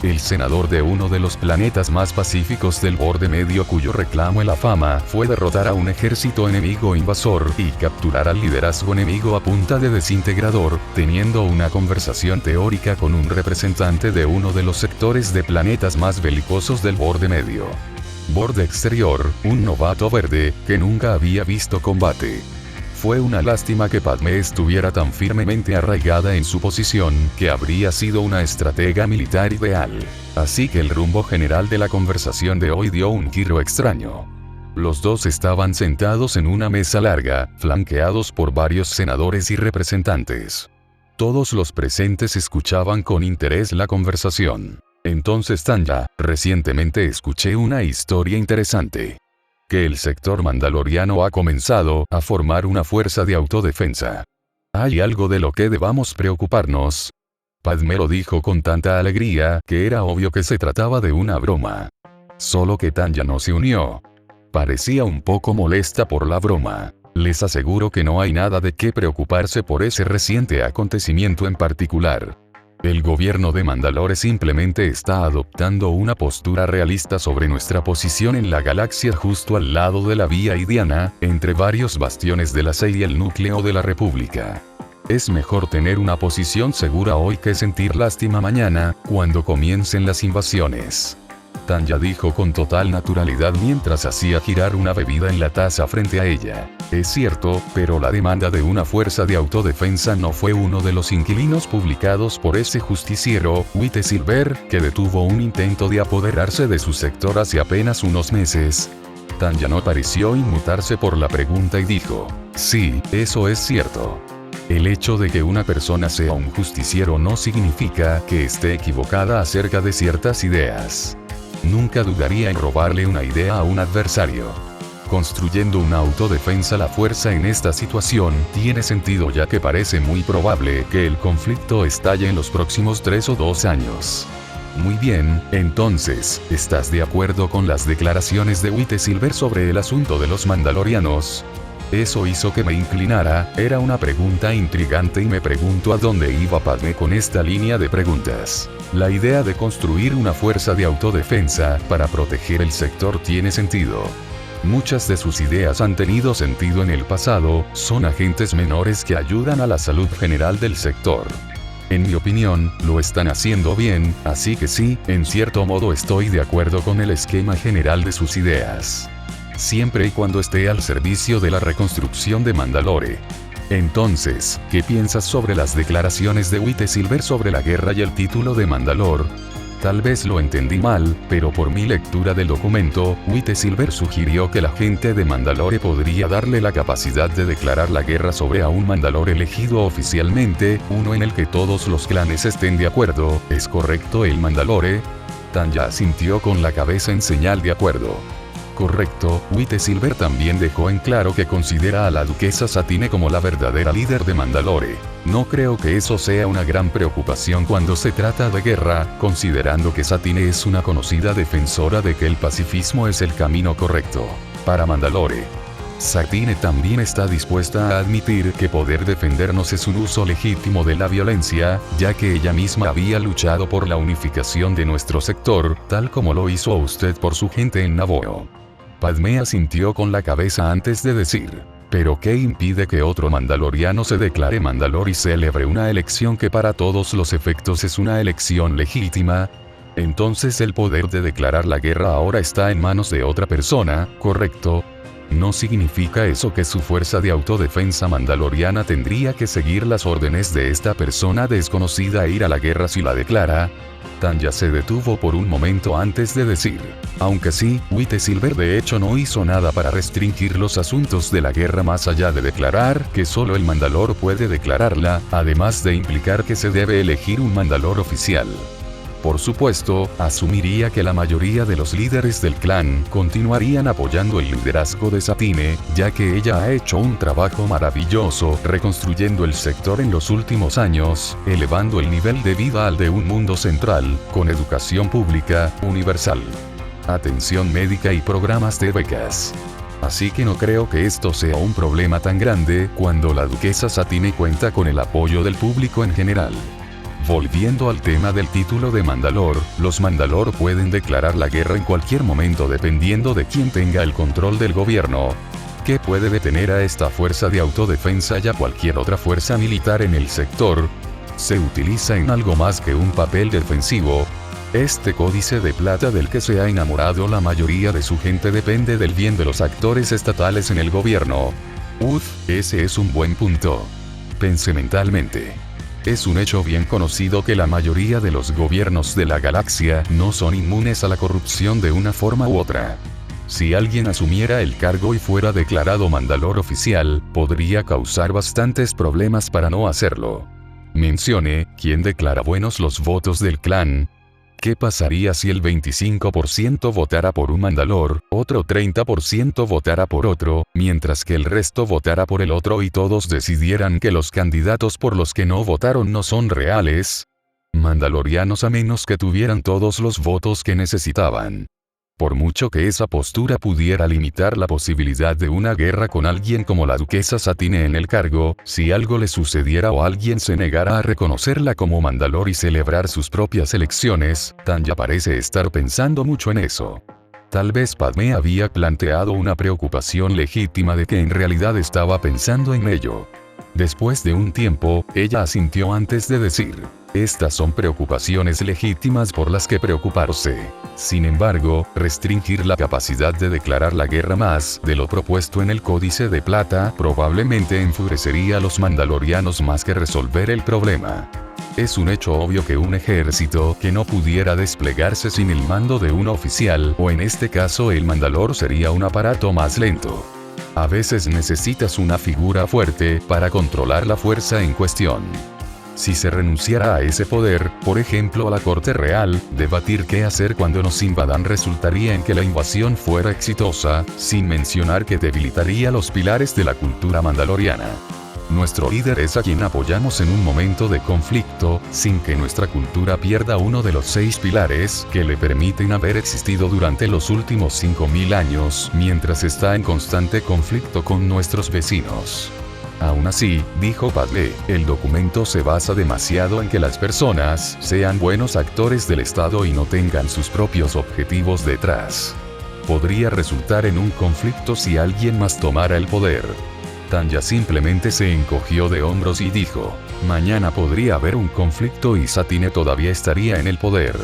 El senador de uno de los planetas más pacíficos del borde medio cuyo reclamo en la fama fue derrotar a un ejército enemigo invasor y capturar al liderazgo enemigo a punta de desintegrador, teniendo una conversación teórica con un representante de uno de los sectores de planetas más belicosos del borde medio. Borde exterior, un novato verde, que nunca había visto combate. Fue una lástima que Padmé estuviera tan firmemente arraigada en su posición, que habría sido una estratega militar ideal. Así que el rumbo general de la conversación de hoy dio un giro extraño. Los dos estaban sentados en una mesa larga, flanqueados por varios senadores y representantes. Todos los presentes escuchaban con interés la conversación. Entonces Tanya, recientemente escuché una historia interesante. Que el sector mandaloriano ha comenzado a formar una fuerza de autodefensa. ¿Hay algo de lo que debamos preocuparnos? Padmé lo dijo con tanta alegría que era obvio que se trataba de una broma. Solo que Tanya no se unió. Parecía un poco molesta por la broma. Les aseguro que no hay nada de qué preocuparse por ese reciente acontecimiento en particular. El gobierno de Mandalore simplemente está adoptando una postura realista sobre nuestra posición en la galaxia justo al lado de la vía Idiana, entre varios bastiones de la SEI y el núcleo de la República. Es mejor tener una posición segura hoy que sentir lástima mañana, cuando comiencen las invasiones. Tanya dijo con total naturalidad mientras hacía girar una bebida en la taza frente a ella. Es cierto, pero la demanda de una fuerza de autodefensa no fue uno de los inquilinos publicados por ese justiciero, White Silver, que detuvo un intento de apoderarse de su sector hace apenas unos meses. Tanya no pareció inmutarse por la pregunta y dijo, sí, eso es cierto. El hecho de que una persona sea un justiciero no significa que esté equivocada acerca de ciertas ideas. Nunca dudaría en robarle una idea a un adversario. Construyendo una autodefensa la fuerza en esta situación tiene sentido ya que parece muy probable que el conflicto estalle en los próximos 3 o 2 años. Muy bien, entonces, ¿estás de acuerdo con las declaraciones de White Silver sobre el asunto de los mandalorianos? Eso hizo que me inclinara, era una pregunta intrigante y me pregunto a dónde iba Padmé con esta línea de preguntas. La idea de construir una fuerza de autodefensa para proteger el sector tiene sentido. Muchas de sus ideas han tenido sentido en el pasado, son agentes menores que ayudan a la salud general del sector. En mi opinión, lo están haciendo bien, así que sí, en cierto modo estoy de acuerdo con el esquema general de sus ideas. Siempre y cuando esté al servicio de la reconstrucción de Mandalore. Entonces, ¿qué piensas sobre las declaraciones de White Silver sobre la guerra y el título de Mandalore? Tal vez lo entendí mal, pero por mi lectura del documento, White Silver sugirió que la gente de Mandalore podría darle la capacidad de declarar la guerra sobre a un Mandalore elegido oficialmente, uno en el que todos los clanes estén de acuerdo. ¿Es correcto el Mandalore? Tanya asintió con la cabeza en señal de acuerdo. Correcto, White Silver también dejó en claro que considera a la duquesa Satine como la verdadera líder de Mandalore. No creo que eso sea una gran preocupación cuando se trata de guerra, considerando que Satine es una conocida defensora de que el pacifismo es el camino correcto para Mandalore. Satine también está dispuesta a admitir que poder defendernos es un uso legítimo de la violencia, ya que ella misma había luchado por la unificación de nuestro sector, tal como lo hizo usted por su gente en Naboo. Padmé asintió con la cabeza antes de decir: ¿pero qué impide que otro mandaloriano se declare Mandalor y celebre una elección que para todos los efectos es una elección legítima? Entonces el poder de declarar la guerra ahora está en manos de otra persona, ¿correcto? ¿No significa eso que su fuerza de autodefensa mandaloriana tendría que seguir las órdenes de esta persona desconocida e ir a la guerra si la declara? Tanya se detuvo por un momento antes de decir: aunque sí, White Silver de hecho no hizo nada para restringir los asuntos de la guerra más allá de declarar que solo el Mandalor puede declararla, además de implicar que se debe elegir un Mandalor oficial. Por supuesto, asumiría que la mayoría de los líderes del clan continuarían apoyando el liderazgo de Satine, ya que ella ha hecho un trabajo maravilloso reconstruyendo el sector en los últimos años, elevando el nivel de vida al de un mundo central, con educación pública, universal, atención médica y programas de becas. Así que no creo que esto sea un problema tan grande cuando la duquesa Satine cuenta con el apoyo del público en general. Volviendo al tema del título de Mandalor, los Mandalor pueden declarar la guerra en cualquier momento dependiendo de quién tenga el control del gobierno. ¿Qué puede detener a esta fuerza de autodefensa y a cualquier otra fuerza militar en el sector? ¿Se utiliza en algo más que un papel defensivo? Este códice de plata del que se ha enamorado la mayoría de su gente depende del bien de los actores estatales en el gobierno. Ese es un buen punto. Pense mentalmente. Es un hecho bien conocido que la mayoría de los gobiernos de la galaxia no son inmunes a la corrupción de una forma u otra. Si alguien asumiera el cargo y fuera declarado Mandalor oficial, podría causar bastantes problemas para no hacerlo. Mencione, ¿quién declara buenos los votos del clan? ¿Qué pasaría si el 25% votara por un Mandalor, otro 30% votara por otro, mientras que el resto votara por el otro y todos decidieran que los candidatos por los que no votaron no son reales? Mandalorianos a menos que tuvieran todos los votos que necesitaban. Por mucho que esa postura pudiera limitar la posibilidad de una guerra con alguien como la duquesa Satine en el cargo, si algo le sucediera o alguien se negara a reconocerla como Mandalor y celebrar sus propias elecciones, Tanya parece estar pensando mucho en eso. Tal vez Padmé había planteado una preocupación legítima de que en realidad estaba pensando en ello. Después de un tiempo, ella asintió antes de decir: estas son preocupaciones legítimas por las que preocuparse. Sin embargo, restringir la capacidad de declarar la guerra más de lo propuesto en el Códice de Plata probablemente enfurecería a los mandalorianos más que resolver el problema. Es un hecho obvio que un ejército que no pudiera desplegarse sin el mando de un oficial, o en este caso el Mandalor, sería un aparato más lento. A veces necesitas una figura fuerte para controlar la fuerza en cuestión. Si se renunciara a ese poder, por ejemplo a la corte real, debatir qué hacer cuando nos invadan resultaría en que la invasión fuera exitosa, sin mencionar que debilitaría los pilares de la cultura mandaloriana. Nuestro líder es a quien apoyamos en un momento de conflicto, sin que nuestra cultura pierda uno de los 6 pilares que le permiten haber existido durante los últimos 5000 años, mientras está en constante conflicto con nuestros vecinos. Aún así, dijo Padmé, el documento se basa demasiado en que las personas sean buenos actores del Estado y no tengan sus propios objetivos detrás. Podría resultar en un conflicto si alguien más tomara el poder. Tanya simplemente se encogió de hombros y dijo: mañana podría haber un conflicto y Satine todavía estaría en el poder.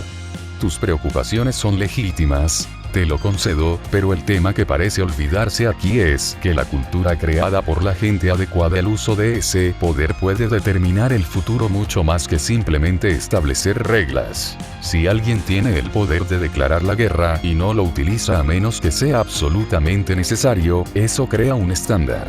Tus preocupaciones son legítimas, te lo concedo, pero el tema que parece olvidarse aquí es que la cultura creada por la gente adecuada al uso de ese poder puede determinar el futuro mucho más que simplemente establecer reglas. Si alguien tiene el poder de declarar la guerra y no lo utiliza a menos que sea absolutamente necesario, eso crea un estándar.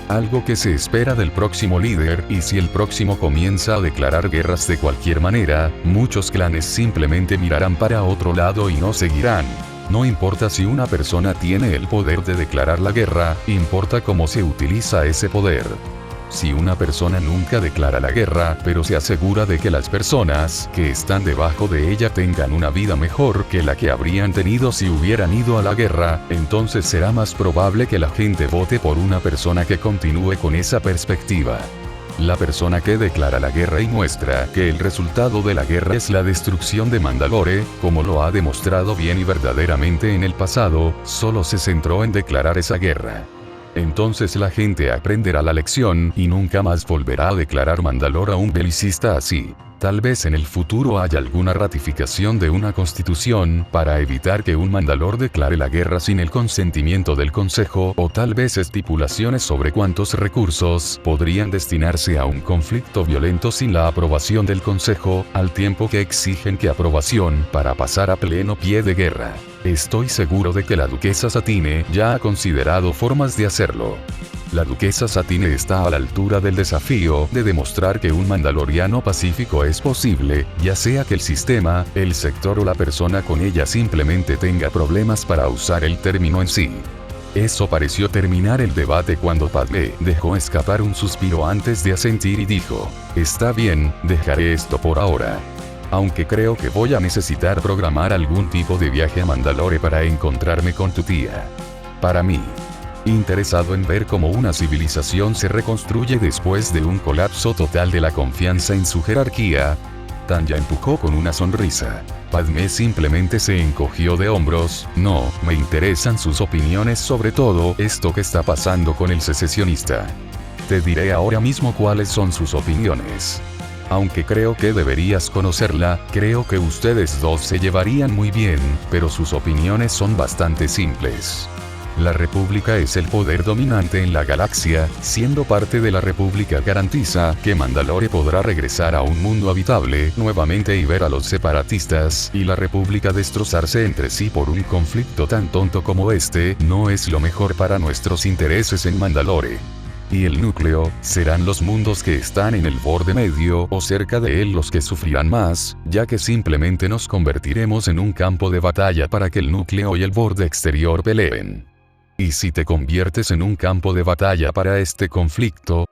Algo que se espera del próximo líder, y si el próximo comienza a declarar guerras de cualquier manera, muchos clanes simplemente mirarán para otro lado y no seguirán. No importa si una persona tiene el poder de declarar la guerra, importa cómo se utiliza ese poder. Si una persona nunca declara la guerra, pero se asegura de que las personas que están debajo de ella tengan una vida mejor que la que habrían tenido si hubieran ido a la guerra, entonces será más probable que la gente vote por una persona que continúe con esa perspectiva. La persona que declara la guerra y muestra que el resultado de la guerra es la destrucción de Mandalore, como lo ha demostrado bien y verdaderamente en el pasado, solo se centró en declarar esa guerra. Entonces la gente aprenderá la lección y nunca más volverá a declarar Mandalore a un belicista así. Tal vez en el futuro haya alguna ratificación de una constitución para evitar que un Mandalor declare la guerra sin el consentimiento del Consejo, o tal vez estipulaciones sobre cuántos recursos podrían destinarse a un conflicto violento sin la aprobación del Consejo, al tiempo que exigen que aprobación para pasar a pleno pie de guerra. Estoy seguro de que la duquesa Satine ya ha considerado formas de hacerlo. La duquesa Satine está a la altura del desafío de demostrar que un mandaloriano pacífico es posible, ya sea que el sistema, el sector o la persona con ella simplemente tenga problemas para usar el término en sí. Eso pareció terminar el debate cuando Padmé dejó escapar un suspiro antes de asentir y dijo: «Está bien, dejaré esto por ahora. Aunque creo que voy a necesitar programar algún tipo de viaje a Mandalore para encontrarme con tu tía. Para mí, interesado en ver cómo una civilización se reconstruye después de un colapso total de la confianza en su jerarquía». Tanya empujó con una sonrisa. Padmé simplemente se encogió de hombros. «No, me interesan sus opiniones sobre todo esto que está pasando con el secesionista. Te diré ahora mismo cuáles son sus opiniones. Aunque creo que deberías conocerla, creo que ustedes dos se llevarían muy bien, pero sus opiniones son bastante simples. La República es el poder dominante en la galaxia, siendo parte de la República garantiza que Mandalore podrá regresar a un mundo habitable nuevamente y ver a los separatistas y la República destrozarse entre sí por un conflicto tan tonto como este no es lo mejor para nuestros intereses en Mandalore. Y el núcleo, serán los mundos que están en el borde medio o cerca de él los que sufrirán más, ya que simplemente nos convertiremos en un campo de batalla para que el núcleo y el borde exterior peleen». «¿Y si te conviertes en un campo de batalla para este conflicto?»,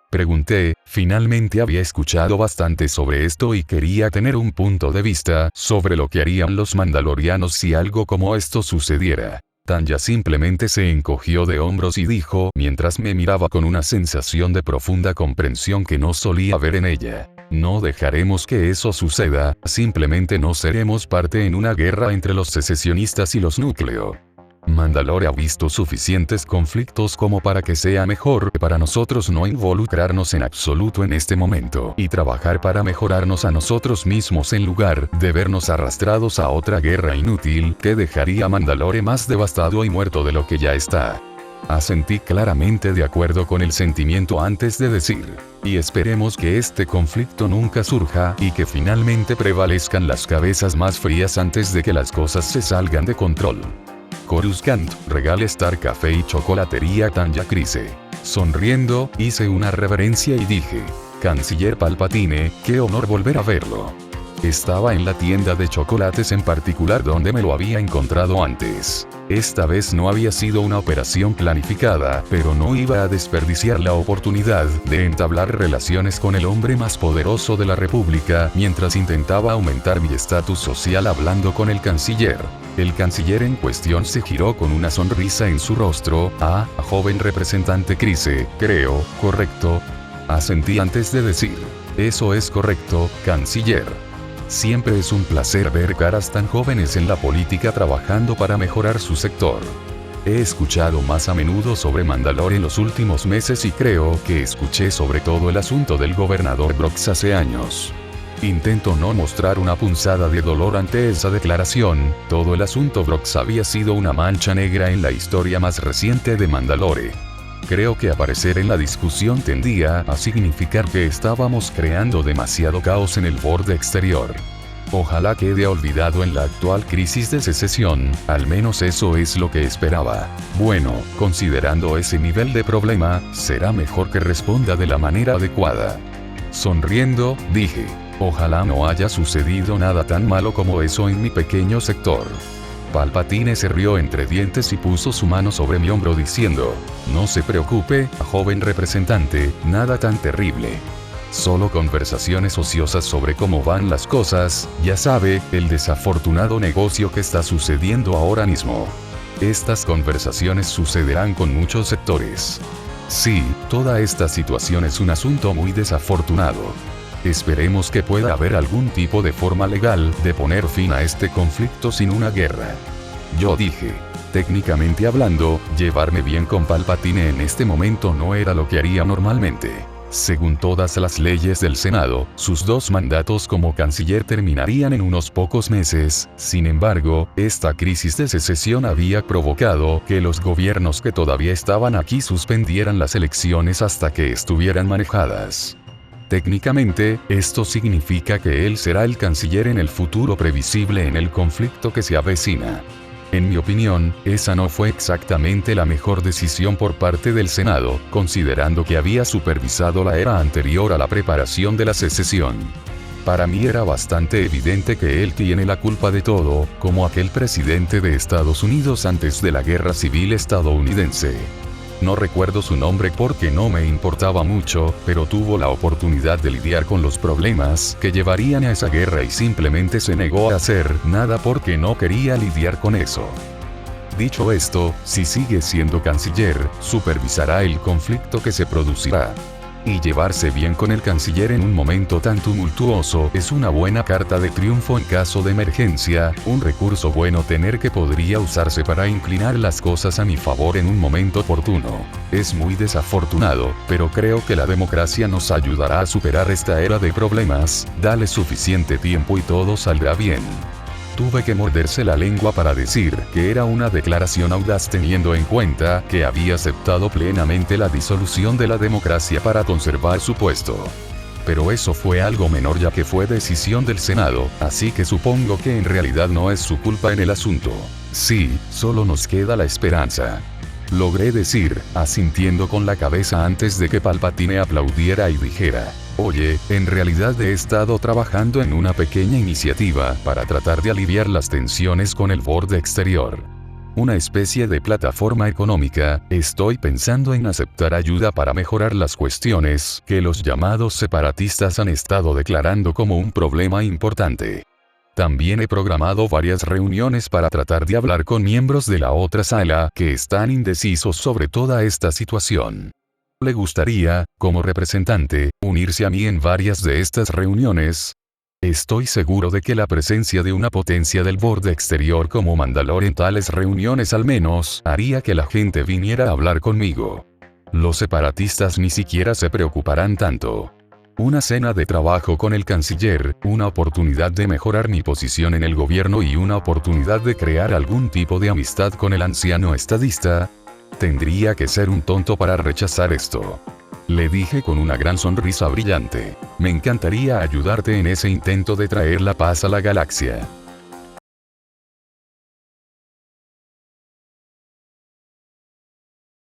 pregunté. Finalmente había escuchado bastante sobre esto y quería tener un punto de vista sobre lo que harían los mandalorianos si algo como esto sucediera. Tanya simplemente se encogió de hombros y dijo, mientras me miraba con una sensación de profunda comprensión que no solía ver en ella: «No dejaremos que eso suceda, simplemente no seremos parte en una guerra entre los secesionistas y los núcleo. Mandalore ha visto suficientes conflictos como para que sea mejor para nosotros no involucrarnos en absoluto en este momento y trabajar para mejorarnos a nosotros mismos en lugar de vernos arrastrados a otra guerra inútil que dejaría a Mandalore más devastado y muerto de lo que ya está». Asentí claramente de acuerdo con el sentimiento antes de decir: «Y esperemos que este conflicto nunca surja y que finalmente prevalezcan las cabezas más frías antes de que las cosas se salgan de control». Coruscant, Regal Star Café y Chocolatería Tanya Crise. Sonriendo, hice una reverencia y dije: «Canciller Palpatine, qué honor volver a verlo». Estaba en la tienda de chocolates en particular donde me lo había encontrado antes. Esta vez no había sido una operación planificada, pero no iba a desperdiciar la oportunidad de entablar relaciones con el hombre más poderoso de la República mientras intentaba aumentar mi estatus social hablando con el canciller. El canciller en cuestión se giró con una sonrisa en su rostro. «Ah, joven representante Crise, creo, correcto». Asentí antes de decir: «Eso es correcto, canciller. Siempre es un placer ver caras tan jóvenes en la política trabajando para mejorar su sector. He escuchado más a menudo sobre Mandalore en los últimos meses y creo que escuché sobre todo el asunto del gobernador Brox hace años». Intento no mostrar una punzada de dolor ante esa declaración. Todo el asunto Brox había sido una mancha negra en la historia más reciente de Mandalore. Creo que aparecer en la discusión tendía a significar que estábamos creando demasiado caos en el borde exterior. Ojalá quede olvidado en la actual crisis de secesión, al menos eso es lo que esperaba. Bueno, considerando ese nivel de problema, será mejor que responda de la manera adecuada. Sonriendo, dije: «Ojalá no haya sucedido nada tan malo como eso en mi pequeño sector». Palpatine se rió entre dientes y puso su mano sobre mi hombro diciendo: no se preocupe, joven representante, nada tan terrible. Solo conversaciones ociosas sobre cómo van las cosas, ya sabe, el desafortunado negocio que está sucediendo ahora mismo. Estas conversaciones sucederán con muchos sectores. Sí, toda esta situación es un asunto muy desafortunado. Esperemos que pueda haber algún tipo de forma legal de poner fin a este conflicto sin una guerra. Yo dije, técnicamente hablando, llevarme bien con Palpatine en este momento no era lo que haría normalmente. Según todas las leyes del Senado, sus 2 mandatos como canciller terminarían en unos pocos meses. Sin embargo, esta crisis de secesión había provocado que los gobiernos que todavía estaban aquí suspendieran las elecciones hasta que estuvieran manejadas. Técnicamente, esto significa que él será el canciller en el futuro previsible en el conflicto que se avecina. En mi opinión, esa no fue exactamente la mejor decisión por parte del Senado, considerando que había supervisado la era anterior a la preparación de la secesión. Para mí era bastante evidente que él tiene la culpa de todo, como aquel presidente de Estados Unidos antes de la Guerra Civil estadounidense. No recuerdo su nombre porque no me importaba mucho, pero tuvo la oportunidad de lidiar con los problemas que llevarían a esa guerra y simplemente se negó a hacer nada porque no quería lidiar con eso. Dicho esto, si sigue siendo canciller, supervisará el conflicto que se producirá. Y llevarse bien con el canciller en un momento tan tumultuoso es una buena carta de triunfo en caso de emergencia, un recurso bueno tener que podría usarse para inclinar las cosas a mi favor en un momento oportuno. Es muy desafortunado, pero creo que la democracia nos ayudará a superar esta era de problemas, dale suficiente tiempo y todo saldrá bien. Tuve que morderse la lengua para decir que era una declaración audaz teniendo en cuenta que había aceptado plenamente la disolución de la democracia para conservar su puesto. Pero eso fue algo menor ya que fue decisión del Senado, así que supongo que en realidad no es su culpa en el asunto. Sí, solo nos queda la esperanza. Logré decir, asintiendo con la cabeza antes de que Palpatine aplaudiera y dijera: oye, en realidad he estado trabajando en una pequeña iniciativa para tratar de aliviar las tensiones con el borde exterior. Una especie de plataforma económica, estoy pensando en aceptar ayuda para mejorar las cuestiones que los llamados separatistas han estado declarando como un problema importante. También he programado varias reuniones para tratar de hablar con miembros de la otra sala que están indecisos sobre toda esta situación. ¿Le gustaría, como representante, unirse a mí en varias de estas reuniones? Estoy seguro de que la presencia de una potencia del borde exterior como Mandalore en tales reuniones al menos haría que la gente viniera a hablar conmigo. Los separatistas ni siquiera se preocuparán tanto. Una cena de trabajo con el canciller, una oportunidad de mejorar mi posición en el gobierno y una oportunidad de crear algún tipo de amistad con el anciano estadista. Tendría que ser un tonto para rechazar esto. Le dije con una gran sonrisa brillante. Me encantaría ayudarte en ese intento de traer la paz a la galaxia.